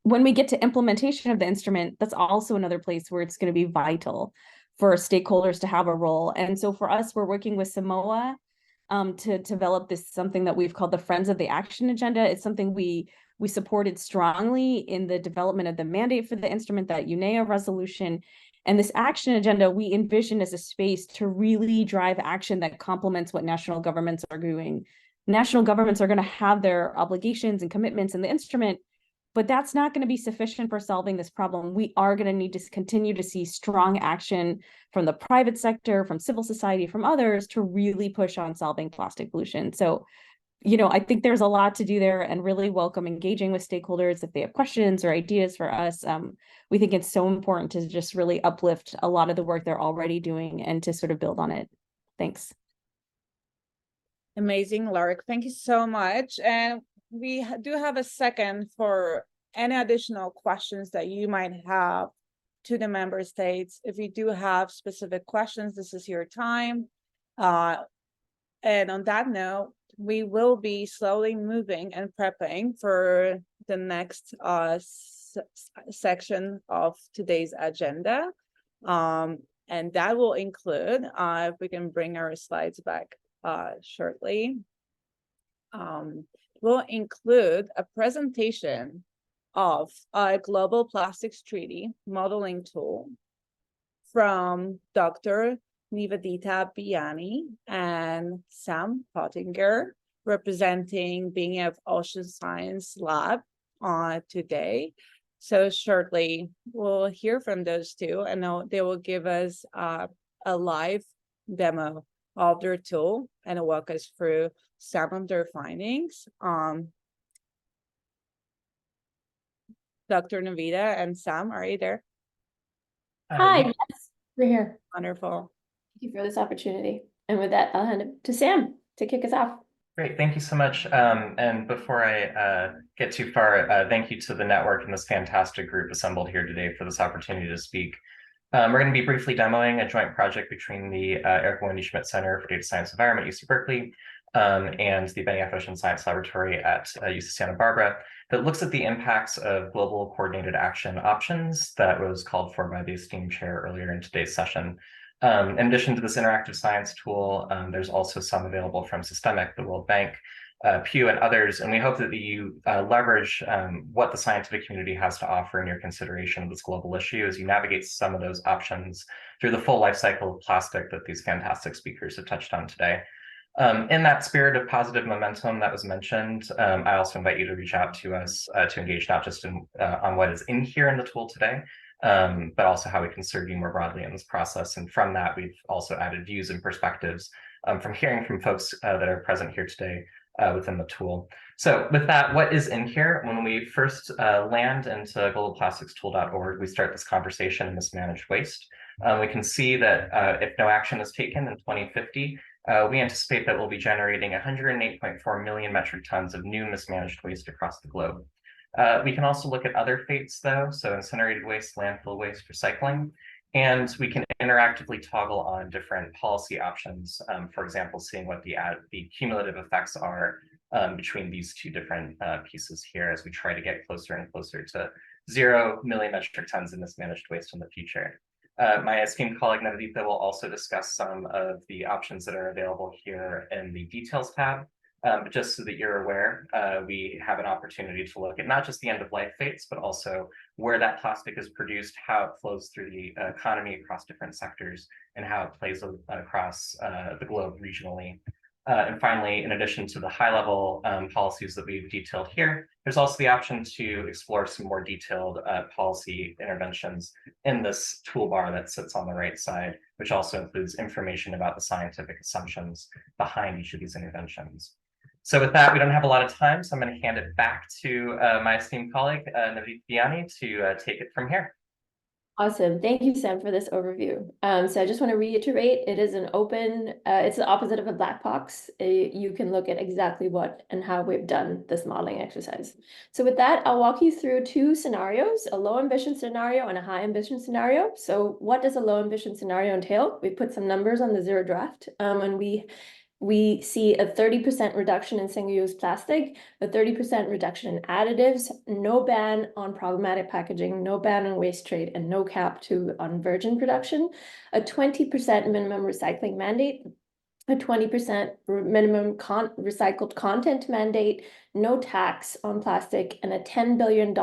Speaker 5: When we get to implementation of the instrument, that's also another place where it's going to be vital for stakeholders to have a role. And so for us, we're working with Samoa to develop something that we've called the Friends of the Action Agenda. It's something we supported strongly in the development of the mandate for the instrument, that UNEA resolution. And this action agenda we envision as a space to really drive action that complements what national governments are doing. National governments are going to have their obligations and commitments in the instrument, but that's not going to be sufficient for solving this problem. We are going to need to continue to see strong action from the private sector, from civil society, from others to really push on solving plastic pollution. So, I think there's a lot to do there, and really welcome engaging with stakeholders if they have questions or ideas for us. We think it's so important to just really uplift a lot of the work they're already doing and to sort of build on it. Thanks.
Speaker 1: Amazing, Lorik. Thank you so much. And we do have a second for any additional questions that you might have to the member states. If you do have specific questions, this is your time. And on that note, we will be slowly moving and prepping for the next section of today's agenda. And that will include, if we can bring our slides back shortly, will include a presentation of a global plastics treaty modeling tool from Dr. Nivedita Biani and Sam Pottinger, representing BNF Ocean Science Lab today. So shortly, we'll hear from those two, and they will give us a live demo of their tool and walk us through some of their findings. Dr. Navita and Sam, are you there?
Speaker 7: Hi, yes, we're here.
Speaker 1: Wonderful.
Speaker 7: Thank you for this opportunity. And with that, I'll hand it to Sam to kick us off.
Speaker 8: Great, thank you so much. And before I get too far, thank you to the network and this fantastic group assembled here today for this opportunity to speak. We're going to be briefly demoing a joint project between the Erica Wendy Schmidt Center for Data Science Environment, UC Berkeley, and the BNF Ocean Science Laboratory at UC Santa Barbara that looks at the impacts of global coordinated action options that was called for by the esteemed chair earlier in today's session. In addition to this interactive science tool, there's also some available from Systemic, the World Bank, Pew, and others. And we hope that you leverage what the scientific community has to offer in your consideration of this global issue as you navigate some of those options through the full life cycle of plastic that these fantastic speakers have touched on today. In that spirit of positive momentum that was mentioned, I also invite you to reach out to us to engage not just on what is in here in the tool today, but also how we can serve you more broadly in this process. And from that, we've also added views and perspectives from hearing from folks that are present here today within the tool. So with that, what is in here? When we first land into globalplasticstool.org, we start this conversation in mismanaged waste. We can see that if no action is taken in 2050, we anticipate that we'll be generating 108.4 million metric tons of new mismanaged waste across the globe. We can also look at other fates though, so incinerated waste, landfill waste, recycling, and we can interactively toggle on different policy options. For example, seeing what the cumulative effects are between these two different pieces here as we try to get closer and closer to 0 million metric tons of mismanaged waste in the future. My esteemed colleague Navdeepa will also discuss some of the options that are available here in the details tab. But just so that you're aware, we have an opportunity to look at not just the end-of-life fates, but also where that plastic is produced, how it flows through the economy across different sectors, and how it plays across the globe regionally. And finally, in addition to the high-level policies that we've detailed here, there's also the option to explore some more detailed policy interventions in this toolbar that sits on the right side, which also includes information about the scientific assumptions behind each of these interventions. So with that, we don't have a lot of time, so I'm going to hand it back to my esteemed colleague, Navdeepa to take it from here.
Speaker 7: Awesome. Thank you, Sam, for this overview. So I just want to reiterate, it is an open, it's the opposite of a black box. You can look at exactly what and how we've done this modeling exercise. So with that, I'll walk you through two scenarios, a low ambition scenario and a high ambition scenario. So what does a low ambition scenario entail? We put some numbers on the zero draft, and we see a 30% reduction in single-use plastic, a 30% reduction in additives, no ban on problematic packaging, no ban on waste trade, and no cap on virgin production, a 20% minimum recycling mandate, a 20% minimum recycled content mandate, no tax on plastic, and a $10 billion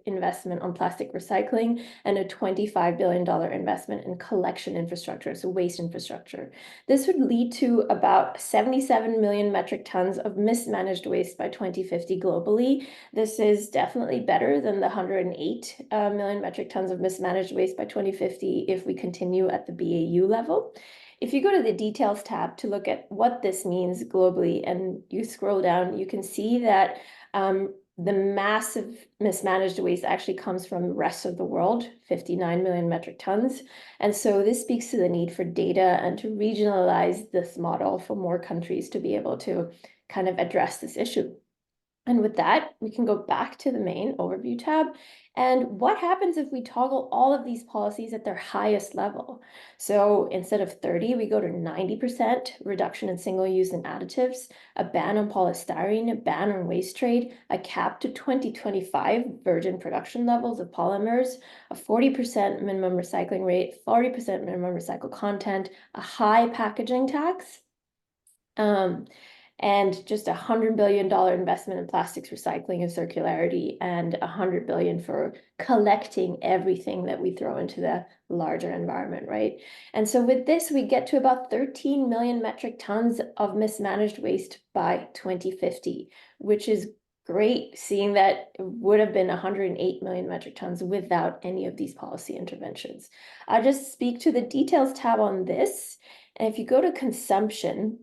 Speaker 7: investment on plastic recycling, and a $25 billion investment in collection infrastructure, so waste infrastructure. This would lead to about 77 million metric tons of mismanaged waste by 2050 globally. This is definitely better than the 108 million metric tons of mismanaged waste by 2050 if we continue at the BAU level. If you go to the details tab to look at what this means globally and you scroll down, you can see that the massive mismanaged waste actually comes from the rest of the world, 59 million metric tons. And so this speaks to the need for data and to regionalize this model for more countries to be able to kind of address this issue. And with that, we can go back to the main overview tab. And what happens if we toggle all of these policies at their highest level? So instead of 30, we go to 90% reduction in single-use and additives, a ban on polystyrene, a ban on waste trade, a cap to 2025 virgin production levels of polymers, a 40% minimum recycling rate, 40% minimum recycled content, a high packaging tax, and just $100 billion investment in plastics recycling and circularity, and $100 billion for collecting everything that we throw into the larger environment, right? And so with this, we get to about 13 million metric tons of mismanaged waste by 2050, which is great, seeing that it would have been 108 million metric tons without any of these policy interventions. I'll just speak to the details tab on this. And if you go to consumption,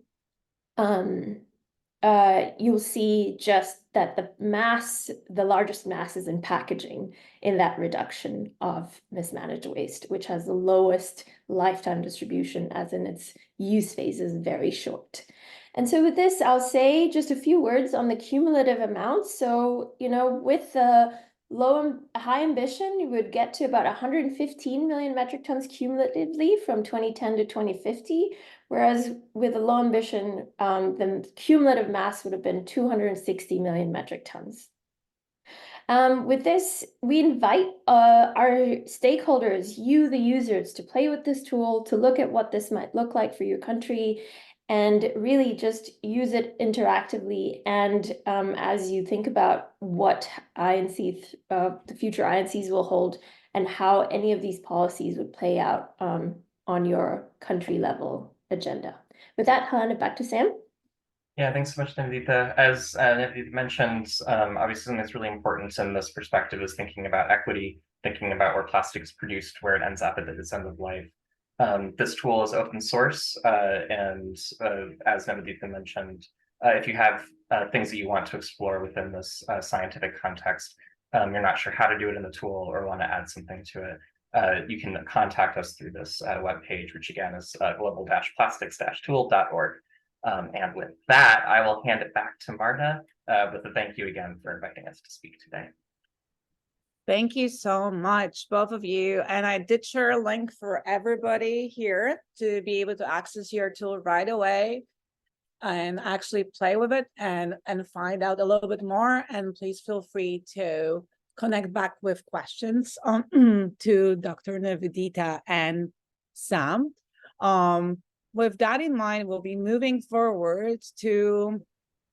Speaker 7: you'll see just that the largest mass is in packaging in that reduction of mismanaged waste, which has the lowest lifetime distribution, as in its use phase is very short. And so with this, I'll say just a few words on the cumulative amounts. So, with the high ambition, you would get to about 115 million metric tons cumulatively from 2010 to 2050. Whereas with a low ambition, the cumulative mass would have been 260 million metric tons. With this, we invite our stakeholders, you, the users, to play with this tool, to look at what this might look like for your country, and really just use it interactively. And as you think about what the future INCs will hold, and how any of these policies would play out on your country level agenda. With that, I'll hand it back to Sam.
Speaker 8: Yeah, thanks so much, Navdeepa. As Navdeepa mentioned, obviously something that's really important in this perspective is thinking about equity, thinking about where plastic is produced, where it ends up at its end of life. This tool is open source, and as Navdeepa mentioned, if you have things that you want to explore within this scientific context, you're not sure how to do it in the tool or want to add something to it, you can contact us through this webpage, which again is global-plastics-tool.org. And with that, I will hand it back to Marta with a thank you again for inviting us to speak today.
Speaker 1: Thank you so much, both of you. And I did share a link for everybody here to be able to access your tool right away. and actually play with it and find out a little bit more. And please feel free to connect back with questions to Dr. Nivedita and Sam. With that in mind, we'll be moving forward to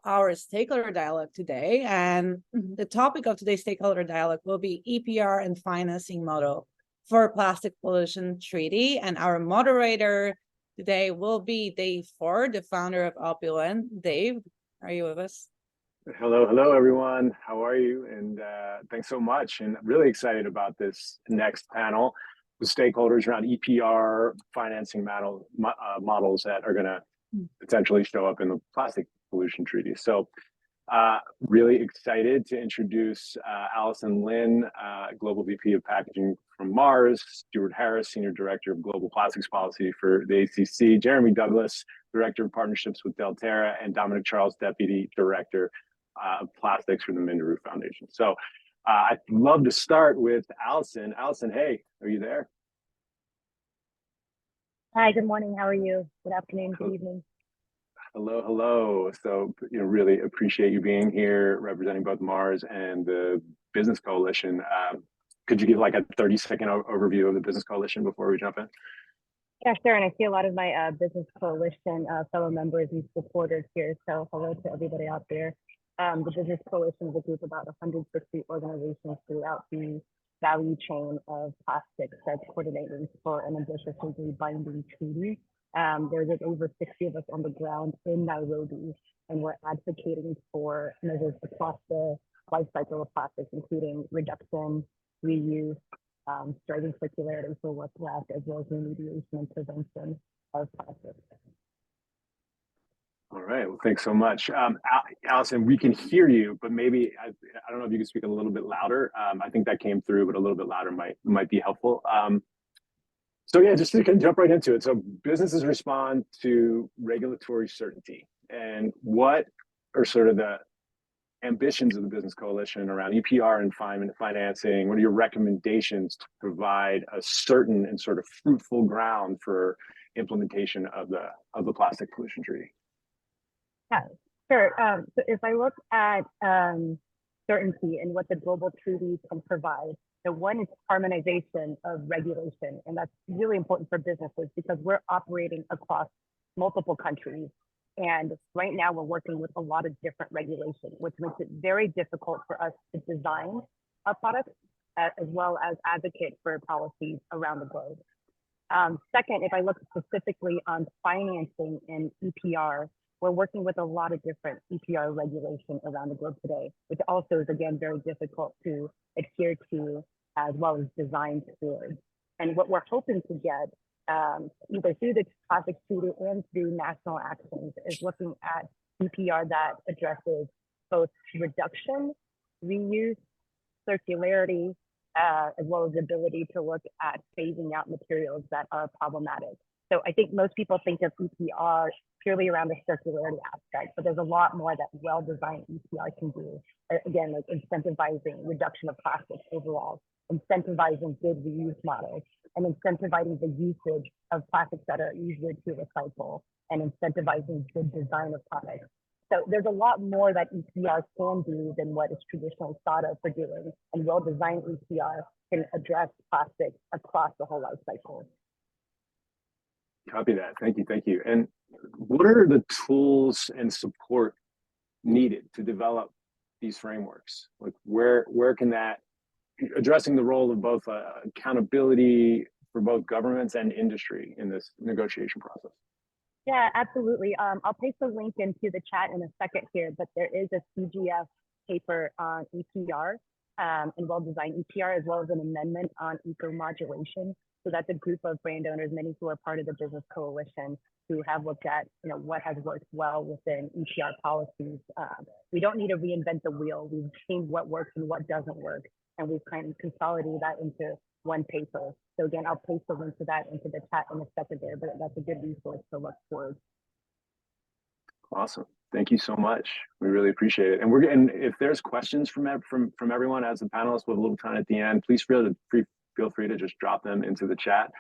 Speaker 1: our stakeholder dialogue today. And the topic of today's stakeholder dialogue will be EPR and financing model for plastic pollution treaty. And our moderator today will be Dave Ford, the founder of Opulent. Dave, are you with us?
Speaker 9: Hello, everyone. How are you? And thanks so much. And really excited about this next panel with stakeholders around EPR financing models that are going to potentially show up in the plastic pollution treaty. So really excited to introduce Allison Lin, Global VP of Packaging from Mars, Stuart Harris, Senior Director of Global Plastics Policy for the ACC, Jeremy Douglas, Director of Partnerships with Delterra, and Dominic Charles, Deputy Director of Plastics for the Minderoo Foundation. So I'd love to start with Allison. Allison, hey, are you there?
Speaker 10: Hi, good morning. How are you? Good afternoon, good evening.
Speaker 9: Hello. So, really appreciate you being here, representing both Mars and the Business Coalition. Could you give like a 30-second overview of the Business Coalition before we jump in?
Speaker 10: Yeah, sure. And I see a lot of my Business Coalition fellow members and supporters here. So hello to everybody out there. The Business Coalition is a group of about 160 organizations throughout the value chain of plastics that's coordinating for an ambitious legally binding treaty. There's over 60 of us on the ground in Nairobi, and we're advocating for measures across the life cycle of plastics, including reduction, reuse, driving circularity for what's left, as well as remediation and prevention of plastics.
Speaker 9: All right, well, thanks so much. Allison, we can hear you, but maybe, I don't know if you can speak a little bit louder. I think that came through, but a little bit louder might be helpful. So yeah, just to jump right into it. So businesses respond to regulatory certainty. And what are sort of the ambitions of the Business Coalition around EPR and financing? What are your recommendations to provide a certain and sort of fruitful ground for implementation of the plastic pollution treaty?
Speaker 10: Yeah, sure. So if I look at certainty and what the global treaty can provide, the one is harmonization of regulation, and that's really important for businesses because we're operating across multiple countries. And right now we're working with a lot of different regulations, which makes it very difficult for us to design our products as well as advocate for policies around the globe. Second, if I look specifically on financing and EPR, we're working with a lot of different EPR regulation around the globe today, which also is, again, very difficult to adhere to as well as design towards. And what we're hoping to get, either through the plastic treaty and through national actions, is looking at EPR that addresses both reduction, reuse, circularity, as well as the ability to look at phasing out materials that are problematic. So I think most people think of EPR purely around the circularity aspect, but there's a lot more that well-designed EPR can do. Again, like incentivizing reduction of plastics overall, incentivizing good reuse models, and incentivizing the usage of plastics that are easier to recycle, and incentivizing good design of products. So there's a lot more that EPR can do than what is traditionally thought of for doing, and well-designed EPR can address plastics across the whole life cycle.
Speaker 9: Copy that. Thank you. And what are the tools and support needed to develop these frameworks? Like where can that, addressing the role of both accountability for both governments and industry in this negotiation process?
Speaker 10: Yeah, absolutely. I'll paste the link into the chat in a second here, but there is a CGF paper on EPR and well-designed EPR, as well as an amendment on eco-modulation. So that's a group of brand owners, many who are part of the Business Coalition, who have looked at what has worked well within EPR policies. We don't need to reinvent the wheel. We've seen what works and what doesn't work, and we've kind of consolidated that into one paper. So again, I'll paste the link to that into the chat in a second there, but that's a good resource to look towards.
Speaker 9: Awesome. Thank you so much. We really appreciate it. And if there's questions from everyone as a panelist with a little time at the end, please feel free to just drop them into the chat.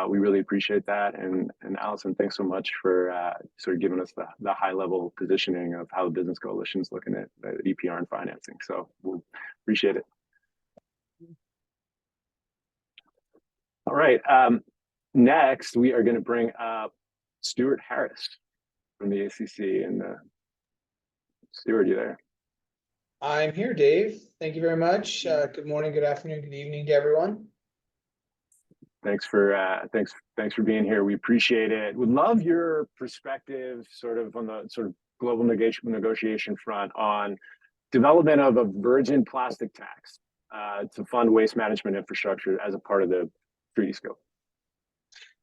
Speaker 9: We really appreciate that. And Allison, thanks so much for sort of giving us the high level positioning of how the Business Coalition is looking at EPR and financing. So we'll appreciate it. All right. Next, we are going to bring up Stuart Harris from the ACC. And Stuart, you there?
Speaker 11: I'm here, Dave. Thank you very much. Good morning, good afternoon, good evening to everyone.
Speaker 9: Thanks for being here. We appreciate it. Would love your perspective, sort of on the sort of global negotiation front on development of a virgin plastic tax to fund waste management infrastructure as a part of the treaty scope.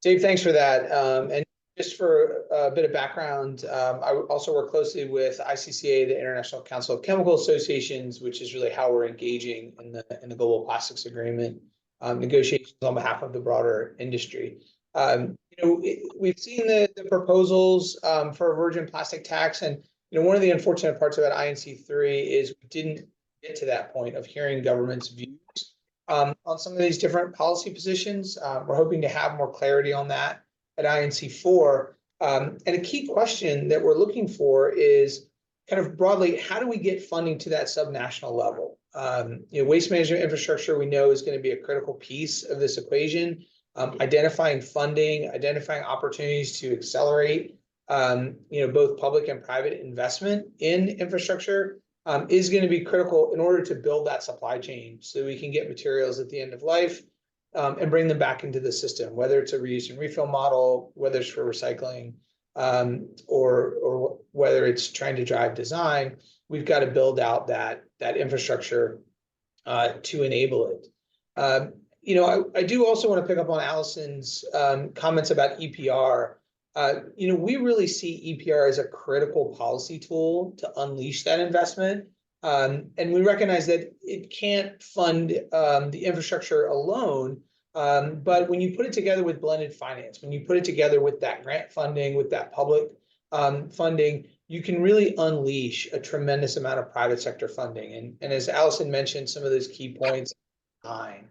Speaker 11: Dave, thanks for that. And just for a bit of background, I also work closely with ICCA, the International Council of Chemical Associations, which is really how we're engaging in the Global Plastics Agreement negotiations on behalf of the broader industry. We've seen the proposals for a virgin plastic tax, and one of the unfortunate parts about INC-3 is we didn't get to that point of hearing governments' views on some of these different policy positions. We're hoping to have more clarity on that at INC-4. And a key question that we're looking for is kind of broadly, how do we get funding to that subnational level? Waste management infrastructure, we know, is going to be a critical piece of this equation. Identifying funding, identifying opportunities to accelerate, both public and private investment in infrastructure is going to be critical in order to build that supply chain so we can get materials at the end of life and bring them back into the system, whether it's a reuse and refill model, whether it's for recycling, or whether it's trying to drive design. We've got to build out that infrastructure to enable it. I do also want to pick up on Allison's comments about EPR. We really see EPR as a critical policy tool to unleash that investment. And we recognize that it can't fund the infrastructure alone. But when you put it together with blended finance, when you put it together with that grant funding, with that public funding, you can really unleash a tremendous amount of private sector funding. And as Allison mentioned, some of those key points behind.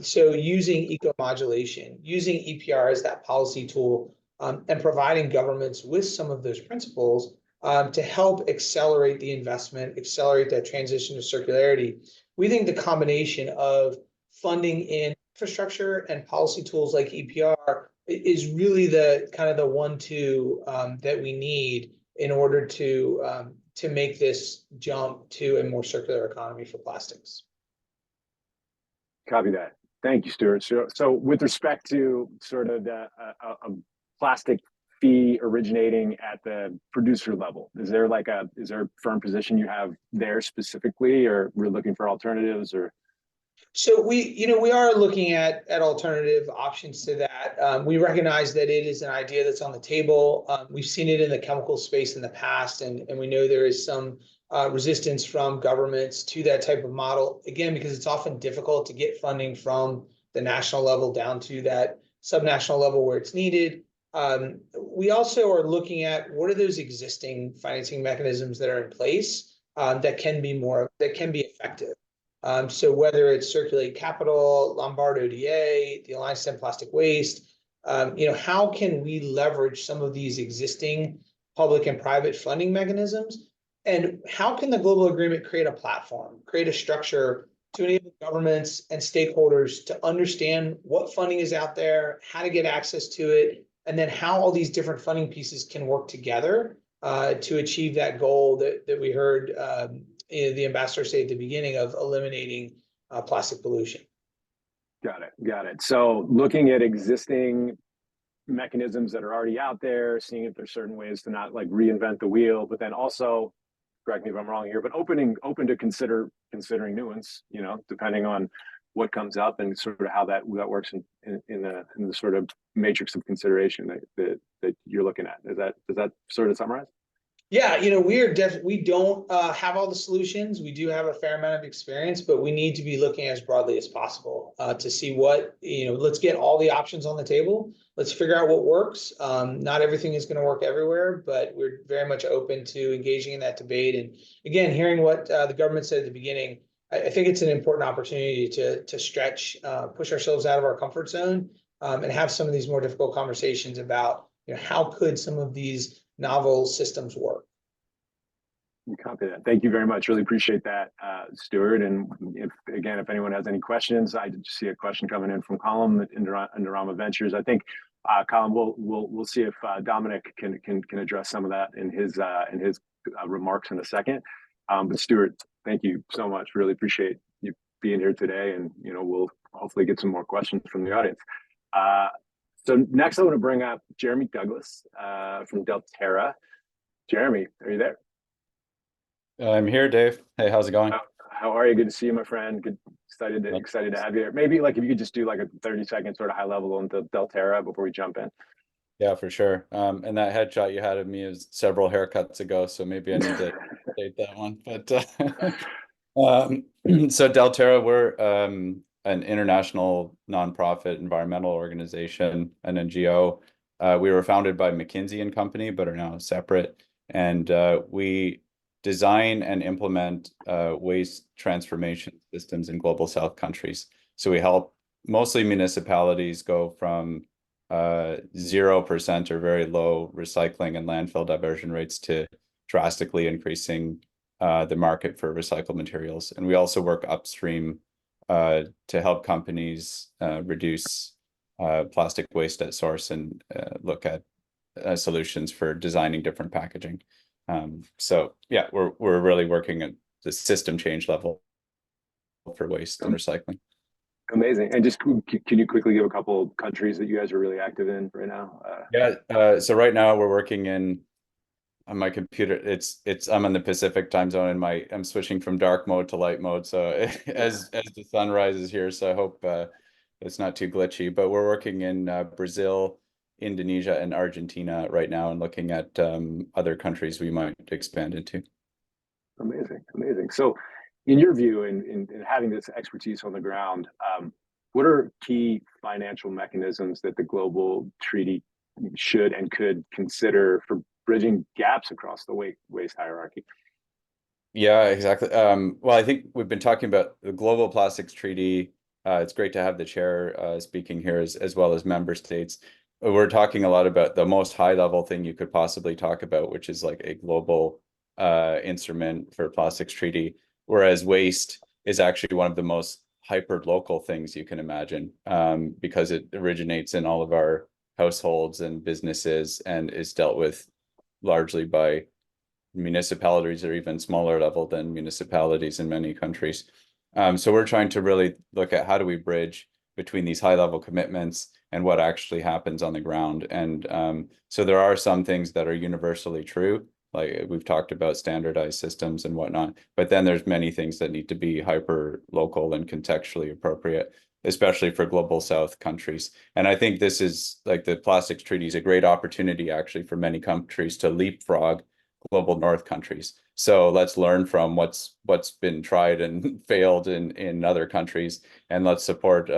Speaker 11: So using eco-modulation, using EPR as that policy tool, and providing governments with some of those principles to help accelerate the investment, accelerate that transition to circularity. We think the combination of funding in infrastructure and policy tools like EPR is really the kind of the 1-2 that we need in order to make this jump to a more circular economy for plastics.
Speaker 9: Copy that. Thank you, Stuart. So with respect to sort of a plastic fee originating at the producer level, is there a firm position you have there specifically, or we're looking for alternatives? Or
Speaker 11: so we are looking at alternative options to that. We recognize that it is an idea that's on the table. We've seen it in the chemical space in the past, and we know there is some resistance from governments to that type of model, again, because it's often difficult to get funding from the national level down to that subnational level where it's needed. We also are looking at what are those existing financing mechanisms that are in place that can be effective. So whether it's Circulate Capital, Lombard ODA, the Alliance to End Plastic Waste, how can we leverage some of these existing public and private funding mechanisms? And how can the global agreement create a platform, create a structure to enable governments and stakeholders to understand what funding is out there, how to get access to it, and then how all these different funding pieces can work together to achieve that goal that we heard the ambassador say at the beginning of eliminating plastic pollution.
Speaker 9: Got it. So looking at existing mechanisms that are already out there, seeing if there's certain ways to not like reinvent the wheel, but then also, correct me if I'm wrong here, but open to considering new ones, depending on what comes up and sort of how that works in the sort of matrix of consideration that you're looking at. Does that sort of summarize?
Speaker 11: Yeah, we don't have all the solutions. We do have a fair amount of experience, but we need to be looking as broadly as possible to see what, let's get all the options on the table. Let's figure out what works. Not everything is going to work everywhere, but we're very much open to engaging in that debate. And again, hearing what the government said at the beginning, I think it's an important opportunity to stretch, push ourselves out of our comfort zone and have some of these more difficult conversations about, how could some of these novel systems work.
Speaker 9: You copy that. Thank you very much. Really appreciate that, Stuart. And if anyone has any questions, I just see a question coming in from Colin at Indorama Ventures. I think, Colin, we'll see if Dominic can address some of that in his remarks in a second. But Stuart, thank you so much. Really appreciate you being here today, and we'll hopefully get some more questions from the audience. So next, I want to bring up Jeremy Douglas from Delterra. Jeremy, are you there?
Speaker 12: I'm here, Dave. Hey, how's it going?
Speaker 9: How are you? Good to see you, my friend. Good, excited to have you here. Maybe if you could just do like a 30-second sort of high level on the Delterra before we jump in.
Speaker 12: Yeah, for sure. And that headshot you had of me is several haircuts ago, so maybe I need to update that one. But so Delterra, we're an international nonprofit environmental organization, an NGO. We were founded by McKinsey and Company, but are now separate. And we design and implement waste transformation systems in global South countries. So we help mostly municipalities go from 0% or very low recycling and landfill diversion rates to drastically increasing the market for recycled materials. And we also work upstream to help companies reduce plastic waste at source and look at solutions for designing different packaging. So yeah, we're really working at the system change level for waste and recycling.
Speaker 9: Amazing. And just can you quickly give a couple of countries that you guys are really active in right now?
Speaker 12: So right now we're working in on my computer. I'm in the Pacific time zone, and I'm switching from dark mode to light mode. So as the sun rises here, so I hope it's not too glitchy. But we're working in Brazil, Indonesia, and Argentina right now, and looking at other countries we might expand into.
Speaker 9: Amazing. So in your view, in having this expertise on the ground, what are key financial mechanisms that the global treaty should and could consider for bridging gaps across the waste hierarchy?
Speaker 12: Yeah, exactly. Well, I think we've been talking about the Global Plastics Treaty. It's great to have the chair speaking here as well as member states. We're talking a lot about the most high level thing you could possibly talk about, which is like a global instrument for plastics treaty, whereas waste is actually one of the most hyper local things you can imagine, because it originates in all of our households and businesses and is dealt with largely by municipalities, or even smaller level than municipalities in many countries. So we're trying to really look at how do we bridge between these high level commitments and what actually happens on the ground. And so there are some things that are universally true, like we've talked about standardized systems and whatnot, but then there's many things that need to be hyper local and contextually appropriate, especially for global South countries. And I think this is like the plastics treaty is a great opportunity actually for many countries to leapfrog global North countries. So let's learn from what's been tried and failed in other countries, and let's support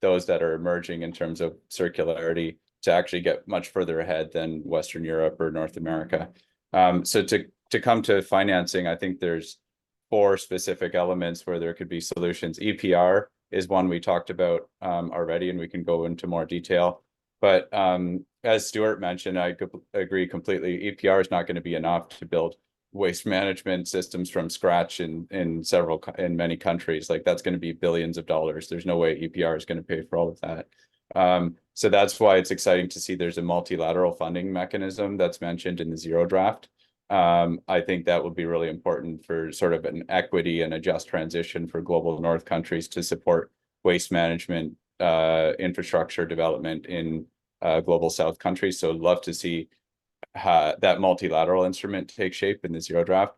Speaker 12: those that are emerging in terms of circularity to actually get much further ahead than Western Europe or North America. So to come to financing, I think there's 4 specific elements where there could be solutions. EPR is one we talked about already, and we can go into more detail. But as Stuart mentioned, I agree completely. EPR is not going to be enough to build waste management systems from scratch in many countries. Like that's going to be billions of dollars. There's no way EPR is going to pay for all of that. So that's why it's exciting to see there's a multilateral funding mechanism that's mentioned in the Zero draft. I think that would be really important for sort of an equity and a just transition for global North countries to support waste management infrastructure development in global South countries. So I'd love to see that multilateral instrument take shape in the Zero draft.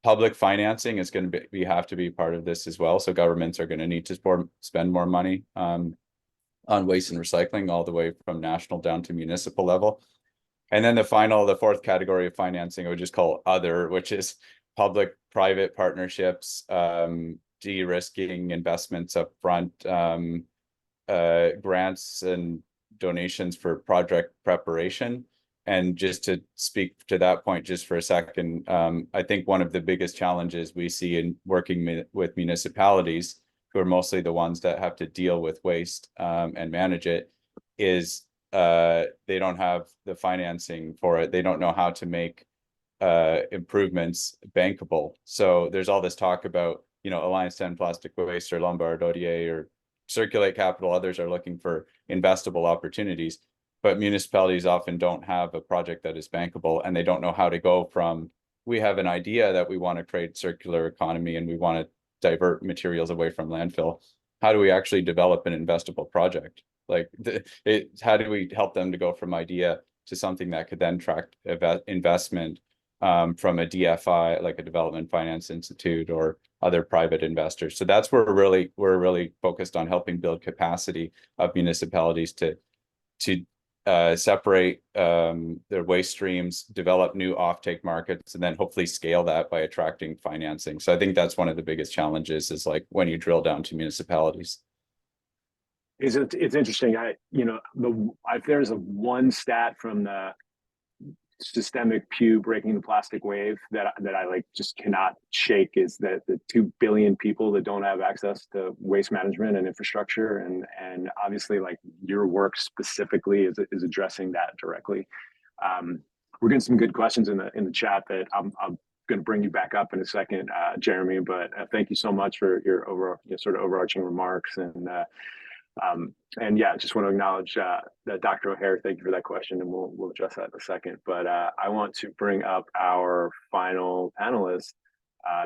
Speaker 12: Public financing is going to have to be part of this as well. So governments are going to need to spend more money on waste and recycling, all the way from national down to municipal level. And then the 4th category of financing, I would just call other, which is public-private partnerships, de-risking investments up front, grants and donations for project preparation. And just to speak to that point just for a second, I think one of the biggest challenges we see in working with municipalities, who are mostly the ones that have to deal with waste and manage it, is they don't have the financing for it. They don't know how to make improvements bankable. So there's all this talk about, Alliance to End Plastic Waste or Lombard ODA or Circulate Capital. Others are looking for investable opportunities, but municipalities often don't have a project that is bankable, and they don't know how to go from, we have an idea that we want to create circular economy and we want to divert materials away from landfill. How do we actually develop an investable project? Like, how do we help them to go from idea to something that could then track investment from a DFI, like a Development Finance Institute, or other private investors? So that's where we're really focused on helping build capacity of municipalities to separate their waste streams, develop new offtake markets, and then hopefully scale that by attracting financing. So I think that's one of the biggest challenges, is like when you drill down to municipalities.
Speaker 9: It's interesting. If there's one stat from the systemic Pew Breaking the Plastic Wave that I like just cannot shake, is that the 2 billion people that don't have access to waste management and infrastructure, and obviously like your work specifically is addressing that directly. We're getting some good questions in the chat that I'm going to bring you back up in a second, Jeremy. But thank you so much for your sort of overarching remarks, and yeah, just want to acknowledge that Dr. O'Hare, thank you for that question, and we'll address that in a second. But I want to bring up our final panelist,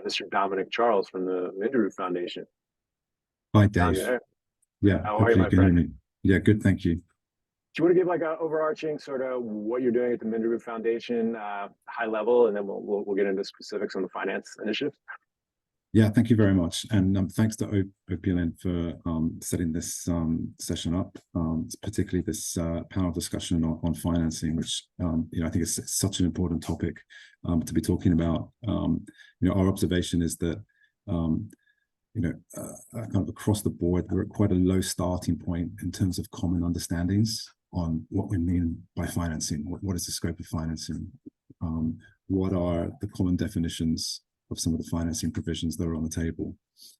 Speaker 9: Mr. Dominic Charles from the Minderoo Foundation.
Speaker 13: Hi, Dave. Yeah,
Speaker 9: how are you, my friend?
Speaker 13: Yeah, good, thank you.
Speaker 9: Do you want to give like an overarching sort of what you're doing at the Minderoo Foundation, high level, and then we'll get into specifics on the finance initiative?
Speaker 13: Yeah, thank you very much. And thanks to OPLN for setting this session up, particularly this panel discussion on financing, which I think is such an important topic to be talking about. Our observation is that kind of across the board, we're at quite a low starting point in terms of common understandings on what we mean by financing. What is the scope of financing? What are the common definitions of some of the financing provisions that are on the table,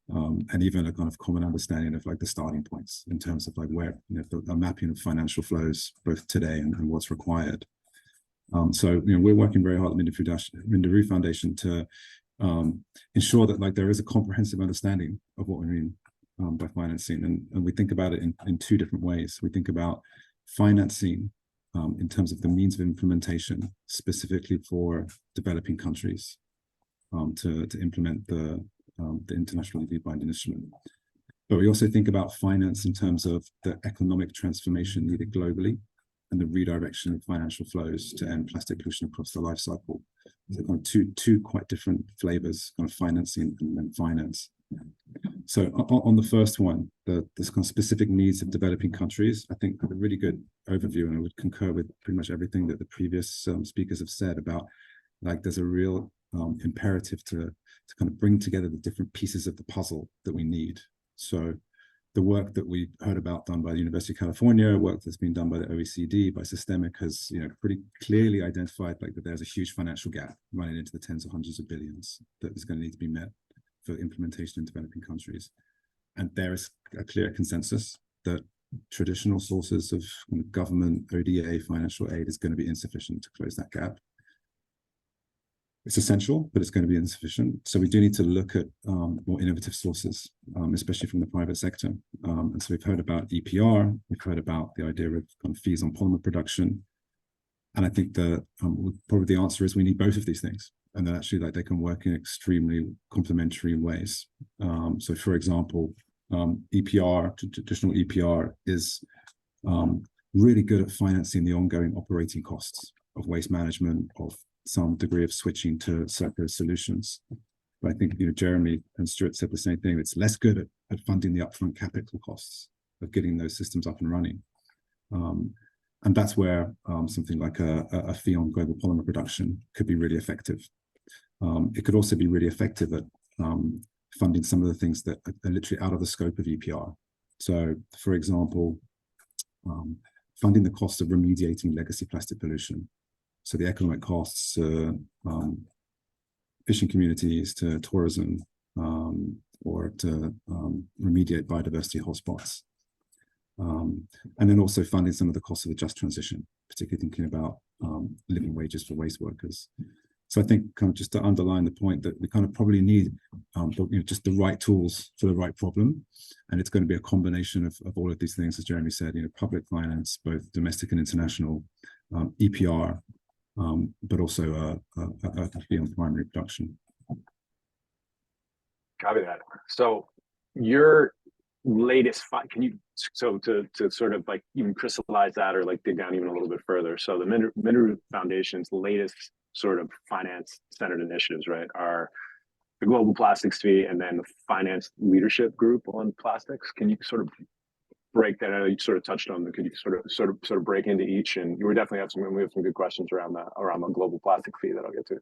Speaker 13: and even a kind of common understanding of like the starting points in terms of like where the mapping of financial flows both today and what's required. So we're working very hard at Minderoo Foundation to ensure that like there is a comprehensive understanding of what we mean by financing, and we think about it in two different ways. We think about financing in terms of the means of implementation, specifically for developing countries, to implement the international defined instrument. But we also think about finance in terms of the economic transformation needed globally and the redirection of financial flows to end plastic pollution across the life cycle. So kind of two quite different flavors, kind of financing and finance. So on the first one, this kind of specific needs of developing countries, I think a really good overview, and I would concur with pretty much everything that the previous speakers have said about like there's a real imperative to kind of bring together the different pieces of the puzzle that we need. So the work that we heard about done by the University of California, work that's been done by the OECD, by Systemic, has pretty clearly identified like that there's a huge financial gap running into the tens of hundreds of billions that is going to need to be met for implementation in developing countries. And there is a clear consensus that traditional sources of government, ODA, financial aid is going to be insufficient to close that gap. It's essential, but it's going to be insufficient. So we do need to look at more innovative sources, especially from the private sector. And so we've heard about EPR, we've heard about the idea of kind of fees on polymer production. And I think probably the answer is we need both of these things. And that actually they can work in extremely complementary ways. So for example, EPR, traditional EPR is really good at financing the ongoing operating costs of waste management, of some degree of switching to circular solutions. But I think Jeremy and Stuart said the same thing. It's less good at funding the upfront capital costs of getting those systems up and running. And that's where something like a fee on global polymer production could be really effective. It could also be really effective at funding some of the things that are literally out of the scope of EPR. So, for example, funding the cost of remediating legacy plastic pollution. So the economic costs to fishing communities, to tourism, or to remediate biodiversity hotspots. And then also funding some of the costs of the just transition, particularly thinking about living wages for waste workers. So I think kind of just to underline the point that we kind of probably need just the right tools for the right problem. And it's going to be a combination of all of these things, as Jeremy said, public finance, both domestic and international, EPR, but also beyond primary production.
Speaker 9: Copy that. So your latest, can you, so to sort of like even crystallize that or like dig down even a little bit further. So the Minderoo Foundation's latest sort of finance-centered initiatives, right, are the Global Plastics Fee and then the Finance Leadership Group on Plastics. Can you sort of break that out? You sort of touched on, could you sort of break into each? And you were definitely we have some good questions around the Global Plastic Fee that I'll get to.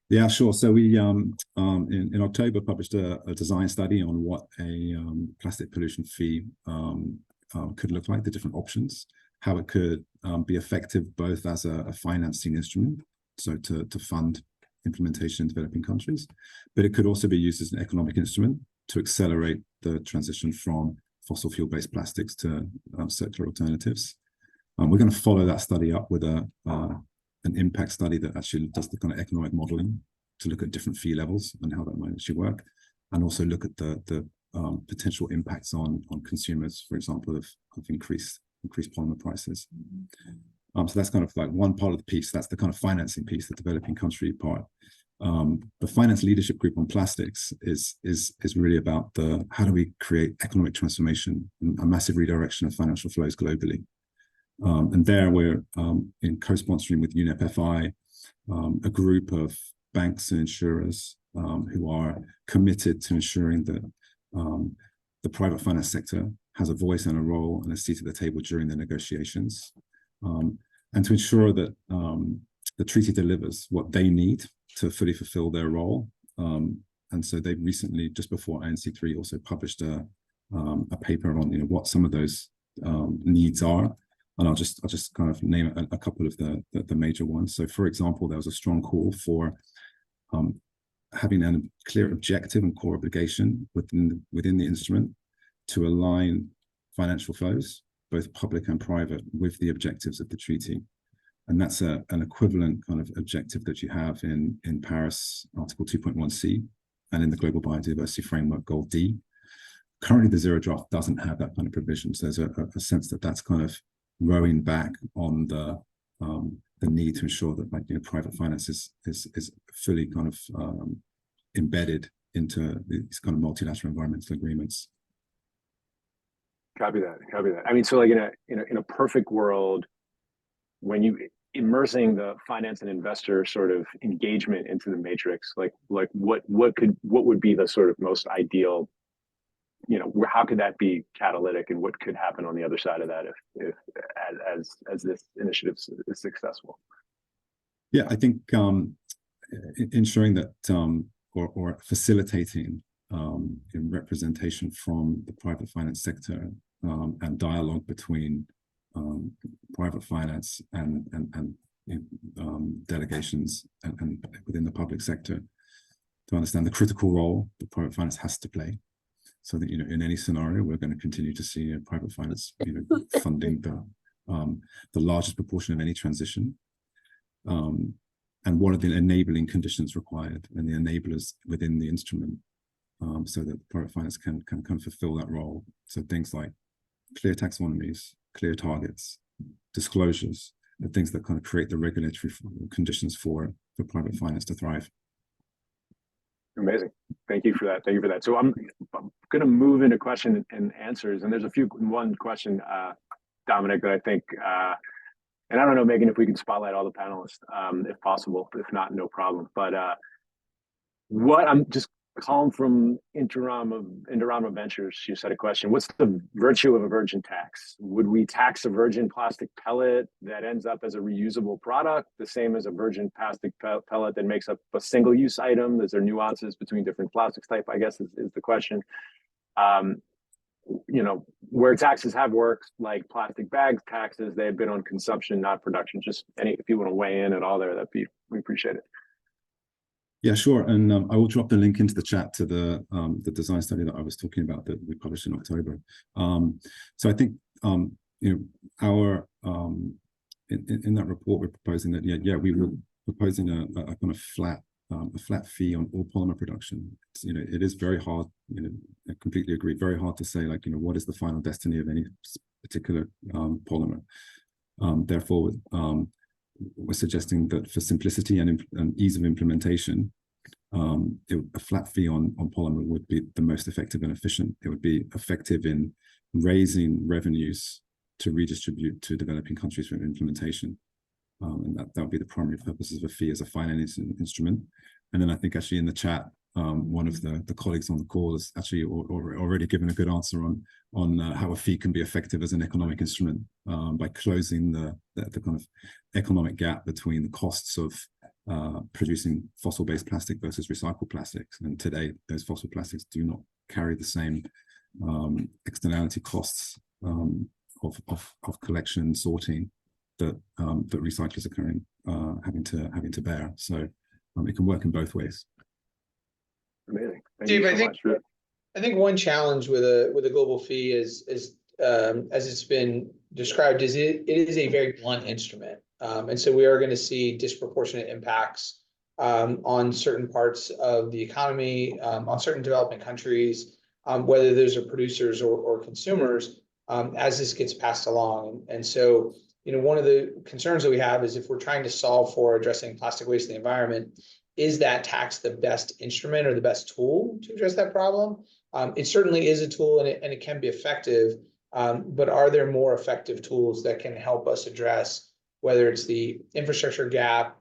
Speaker 13: Yeah, sure. So we in October published a design study on what a plastic pollution fee could look like, the different options, how it could be effective both as a financing instrument, so to fund implementation in developing countries, but it could also be used as an economic instrument to accelerate the transition from fossil fuel-based plastics to circular alternatives. We're going to follow that study up with an impact study that actually does the kind of economic modeling to look at different fee levels and how that might actually work, and also look at the potential impacts on consumers, for example, of increased polymer prices. So that's kind of like one part of the piece. That's the kind of financing piece, the developing country part. The Finance Leadership Group on Plastics is really about how do we create economic transformation, a massive redirection of financial flows globally. And there we're in co-sponsoring with UNEP FI, a group of banks and insurers who are committed to ensuring that the private finance sector has a voice and a role and a seat at the table during the negotiations, and to ensure that the treaty delivers what they need to fully fulfill their role. And so they recently, just before INC-3, also published a paper on what some of those needs are. And I'll just kind of name a couple of the major ones. So, for example, there was a strong call for having a clear objective and core obligation within the instrument to align financial flows, both public and private, with the objectives of the treaty. And that's an equivalent kind of objective that you have in Paris Article 2.1c and in the Global Biodiversity Framework Goal D. Currently, the Zero Draft doesn't have that kind of provision. So there's a sense that that's kind of rowing back on the need to ensure that private finance is fully kind of embedded into these kind of multilateral environmental agreements.
Speaker 9: Copy that. I mean, so like in a perfect world, when you immersing the finance and investor sort of engagement into the matrix, like what would be the sort of most ideal, how could that be catalytic, and what could happen on the other side of that if as this initiative is successful?
Speaker 13: Yeah, I think ensuring that or facilitating representation from the private finance sector and dialogue between private finance and delegations and within the public sector to understand the critical role that private finance has to play, so that in any scenario we're going to continue to see private finance funding the largest proportion of any transition, and what are the enabling conditions required and the enablers within the instrument, so that private finance can kind of fulfill that role. So things like clear taxonomies, clear targets, disclosures, the things that kind of create the regulatory conditions for private finance to thrive.
Speaker 9: Amazing. Thank you for that. So I'm going to move into question and answers. And there's one question, Dominic, that I think, and I don't know, Megan, if we can spotlight all the panelists, if possible. If not, no problem. But what I'm just calling from Indorama Ventures, she just had a question. What's the virtue of a virgin tax? Would we tax a virgin plastic pellet that ends up as a reusable product, the same as a virgin plastic pellet that makes up a single-use item? Is there nuances between different plastics type, I guess, is the question. Where taxes have worked, like plastic bag taxes, they've been on consumption, not production. Just if you want to weigh in at all there, we appreciate it.
Speaker 13: Yeah, sure. And I will drop the link into the chat to the design study that I was talking about that we published in October. So I think our in that report, we're proposing that we were proposing a kind of flat fee on all polymer production. It is very hard. I completely agree. Very hard to say, like, what is the final destiny of any particular polymer. Therefore, we're suggesting that for simplicity and ease of implementation, a flat fee on polymer would be the most effective and efficient. It would be effective in raising revenues to redistribute to developing countries for implementation. And that would be the primary purpose of a fee as a financing instrument. And then I think actually in the chat, one of the colleagues on the call has actually already given a good answer on how a fee can be effective as an economic instrument by closing the kind of economic gap between the costs of producing fossil-based plastic versus recycled plastics. And today, those fossil plastics do not carry the same externality costs of collection, sorting that recyclers are having to bear. So it can work in both ways.
Speaker 9: Amazing.
Speaker 11: Dave, I think one challenge with a global fee is as it's been described, is it is a very blunt instrument, and so we are going to see disproportionate impacts on certain parts of the economy, on certain developing countries, whether those are producers or consumers, as this gets passed along. And so, one of the concerns that we have is if we're trying to solve for addressing plastic waste in the environment, is that tax the best instrument or the best tool to address that problem? It certainly is a tool and it can be effective, but are there more effective tools that can help us address whether it's the infrastructure gap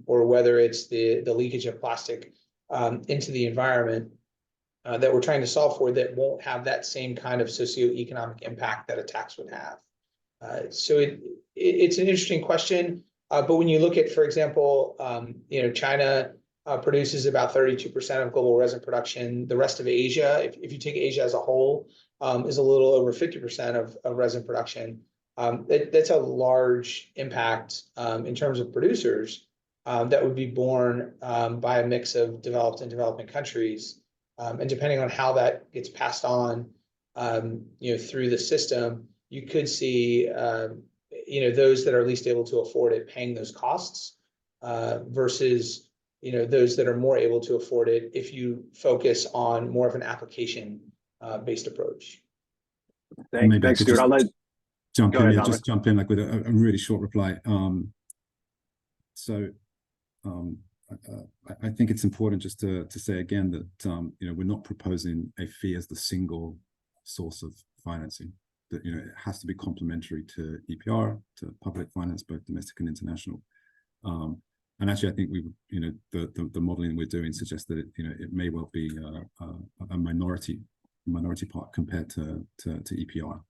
Speaker 11: or whether it's the leakage of plastic into the environment that we're trying to solve for that won't have that same kind of socioeconomic impact that a tax would have? So it's an interesting question. But when you look at, for example, China produces about 32% of global resin production. The rest of Asia, if you take Asia as a whole, is a little over 50% of resin production. That's a large impact in terms of producers that would be borne by a mix of developed and developing countries. And depending on how that gets passed on, through the system, you could see those that are least able to afford it paying those costs versus those that are more able to afford it if you focus on more of an application based approach.
Speaker 9: Thanks, Stuart. I'll let
Speaker 13: jump in like with a really short reply. I think it's important just to say again that we're not proposing a fee as the single source of financing. That it has to be complementary to EPR, to public finance, both domestic and international. And actually, I think the modeling we're doing suggests that it may well be a minority part compared to EPR.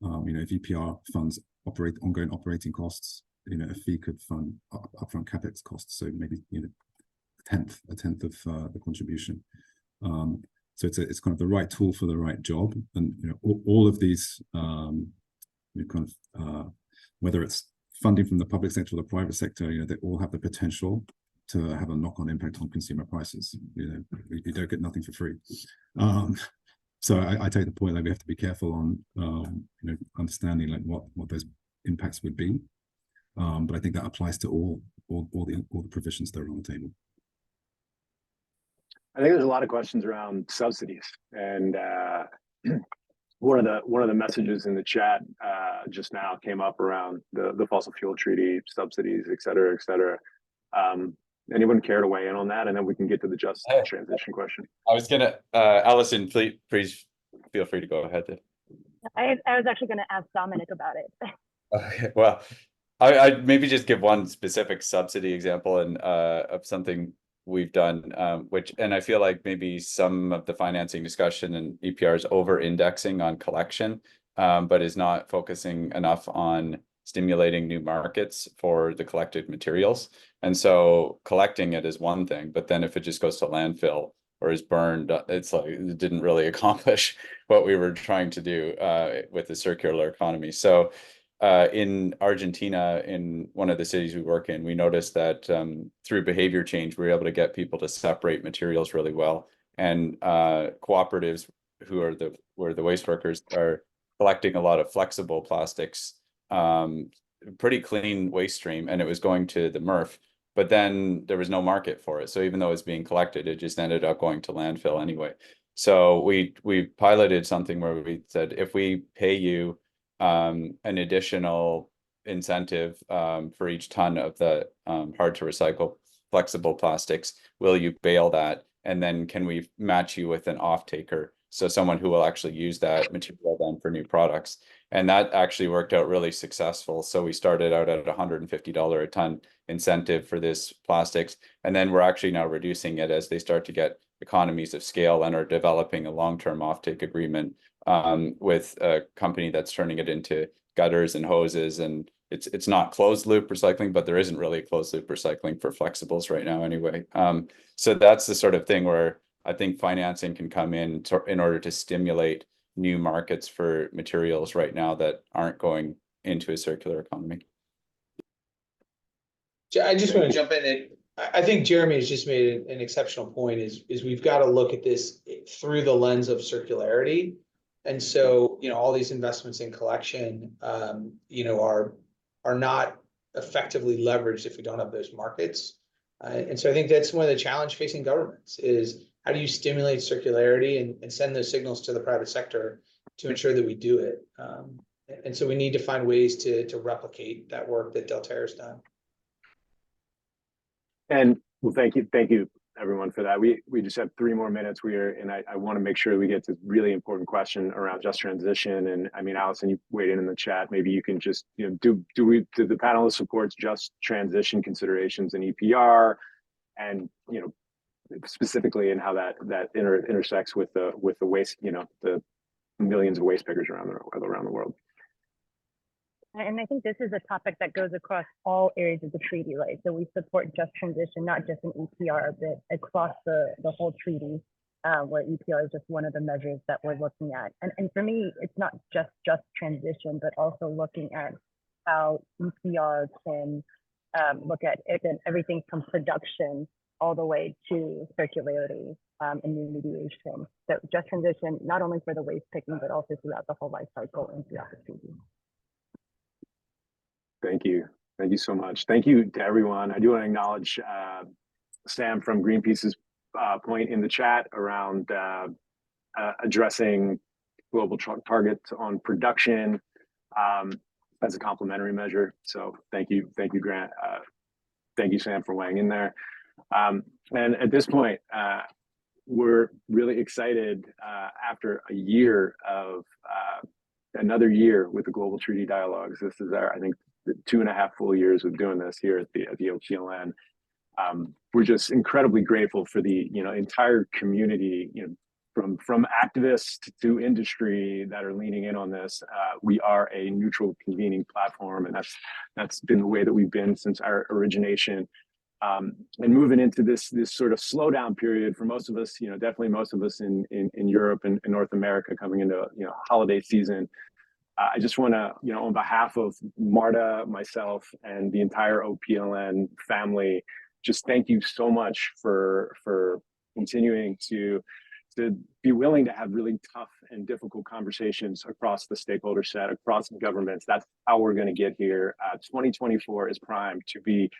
Speaker 13: If EPR funds ongoing operating costs, a fee could fund upfront capex costs, so maybe a tenth of the contribution. So it's kind of the right tool for the right job, and all of these whether it's funding from the public sector or the private sector, they all have the potential to have a knock-on impact on consumer prices. You don't get nothing for free. So I take the point that we have to be careful on understanding like what those impacts would be. But I think that applies to all the provisions that are on the table.
Speaker 9: I think there's a lot of questions around subsidies, and one of the messages in the chat just now came up around the fossil fuel treaty, subsidies, et cetera, et cetera. Anyone care to weigh in on that, and then we can get to the just transition question.
Speaker 12: I was gonna, Allison, please feel free to go ahead.
Speaker 10: I was actually going to ask Dominic about it.
Speaker 12: Okay, well, I'd maybe just give one specific subsidy example and of something we've done, and I feel like maybe some of the financing discussion and EPR is over-indexing on collection, but is not focusing enough on stimulating new markets for the collected materials. And so collecting it is one thing, but then if it just goes to landfill or is burned, it's like it didn't really accomplish what we were trying to do with the circular economy. So in Argentina, in one of the cities we work in, we noticed that through behavior change, we were able to get people to separate materials really well. And cooperatives where the waste workers are collecting a lot of flexible plastics, pretty clean waste stream, and it was going to the MRF. But then there was no market for it. So even though it's being collected, it just ended up going to landfill anyway. So we piloted something where we said, if we pay you an additional incentive for each ton of the hard to recycle flexible plastics, will you bail that? And then can we match you with an off-taker? So someone who will actually use that material then for new products. And that actually worked out really successful. So we started out at $150 a ton incentive for this plastics. And then we're actually now reducing it as they start to get economies of scale and are developing a long-term offtake agreement with a company that's turning it into gutters and hoses. And it's not closed loop recycling, but there isn't really closed loop recycling for flexibles right now anyway. So that's the sort of thing where I think financing can come in order to stimulate new markets for materials right now that aren't going into a circular economy.
Speaker 11: I just want to jump in, and I think Jeremy has just made an exceptional point, is we've got to look at this through the lens of circularity. And so, all these investments in collection, are not effectively leveraged if we don't have those markets. And so I think that's one of the challenge facing governments is, how do you stimulate circularity and send those signals to the private sector to ensure that we do it? And so we need to find ways to replicate that work that Delterra's done.
Speaker 9: And well, thank you everyone for that. We just have 3 more minutes. And I want to make sure we get to really important question around just transition. And I mean, Allison, you weighed in the chat. Maybe you can just, do the panelists support just transition considerations in EPR, and specifically in how that intersects with the waste, the millions of waste pickers around the world.
Speaker 10: And I think this is a topic that goes across all areas of the treaty, right? So we support just transition, not just in EPR, but across the whole treaty, where EPR is just one of the measures that we're looking at. And for me, it's not just transition, but also looking at how EPR can look at everything from production all the way to circularity and remediation. So just transition, not only for the waste picking, but also throughout the whole life cycle and throughout the treaty.
Speaker 9: Thank you so much. Thank you to everyone. I do want to acknowledge Sam from Greenpeace's point in the chat around addressing global targets on production as a complementary measure. So thank you, Grant. Thank you, Sam, for weighing in there. And at this point, we're really excited after a year of another year with the Global Treaty Dialogues. This is our, I think, 2.5 full years of doing this here at the OPLN. We're just incredibly grateful for the entire community, from activists to industry that are leaning in on this. We are a neutral convening platform, and that's been the way that we've been since our origination. And moving into this sort of slowdown period for most of us, definitely most of us in Europe and North America coming into holiday season. I just want to, on behalf of Marta, myself, and the entire OPLN family, just thank you so much for continuing to be willing to have really tough and difficult conversations across the stakeholder set, across governments. That's how we're going to get here. 2024 is primed to be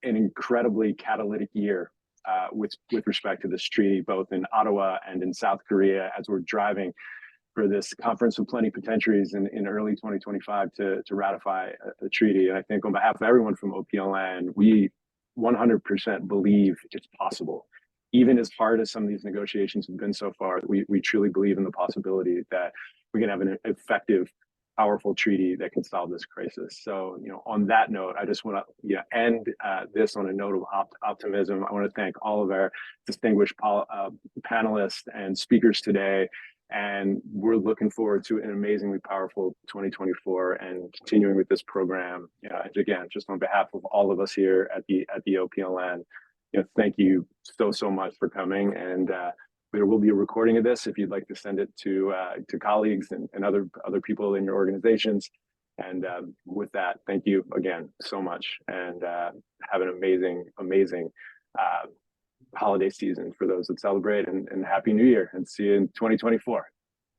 Speaker 9: an incredibly catalytic year with respect to this treaty, both in Ottawa and in South Korea, as we're driving for this conference of plenipotentiaries in early 2025 to ratify a treaty. And I think on behalf of everyone from OPLN, we 100% believe it's possible. Even as hard as some of these negotiations have been so far, we truly believe in the possibility that we can have an effective, powerful treaty that can solve this crisis. So, on that note, I just want to end this on a note of optimism. I want to thank all of our distinguished panelists and speakers today. And we're looking forward to an amazingly powerful 2024 and continuing with this program. And again, just on behalf of all of us here at the OPLN, thank you so much for coming. And there will be a recording of this if you'd like to send it to colleagues and other people in your organizations. And with that, thank you again so much, and have an amazing holiday season for those that celebrate, and Happy New Year, and see you in 2024.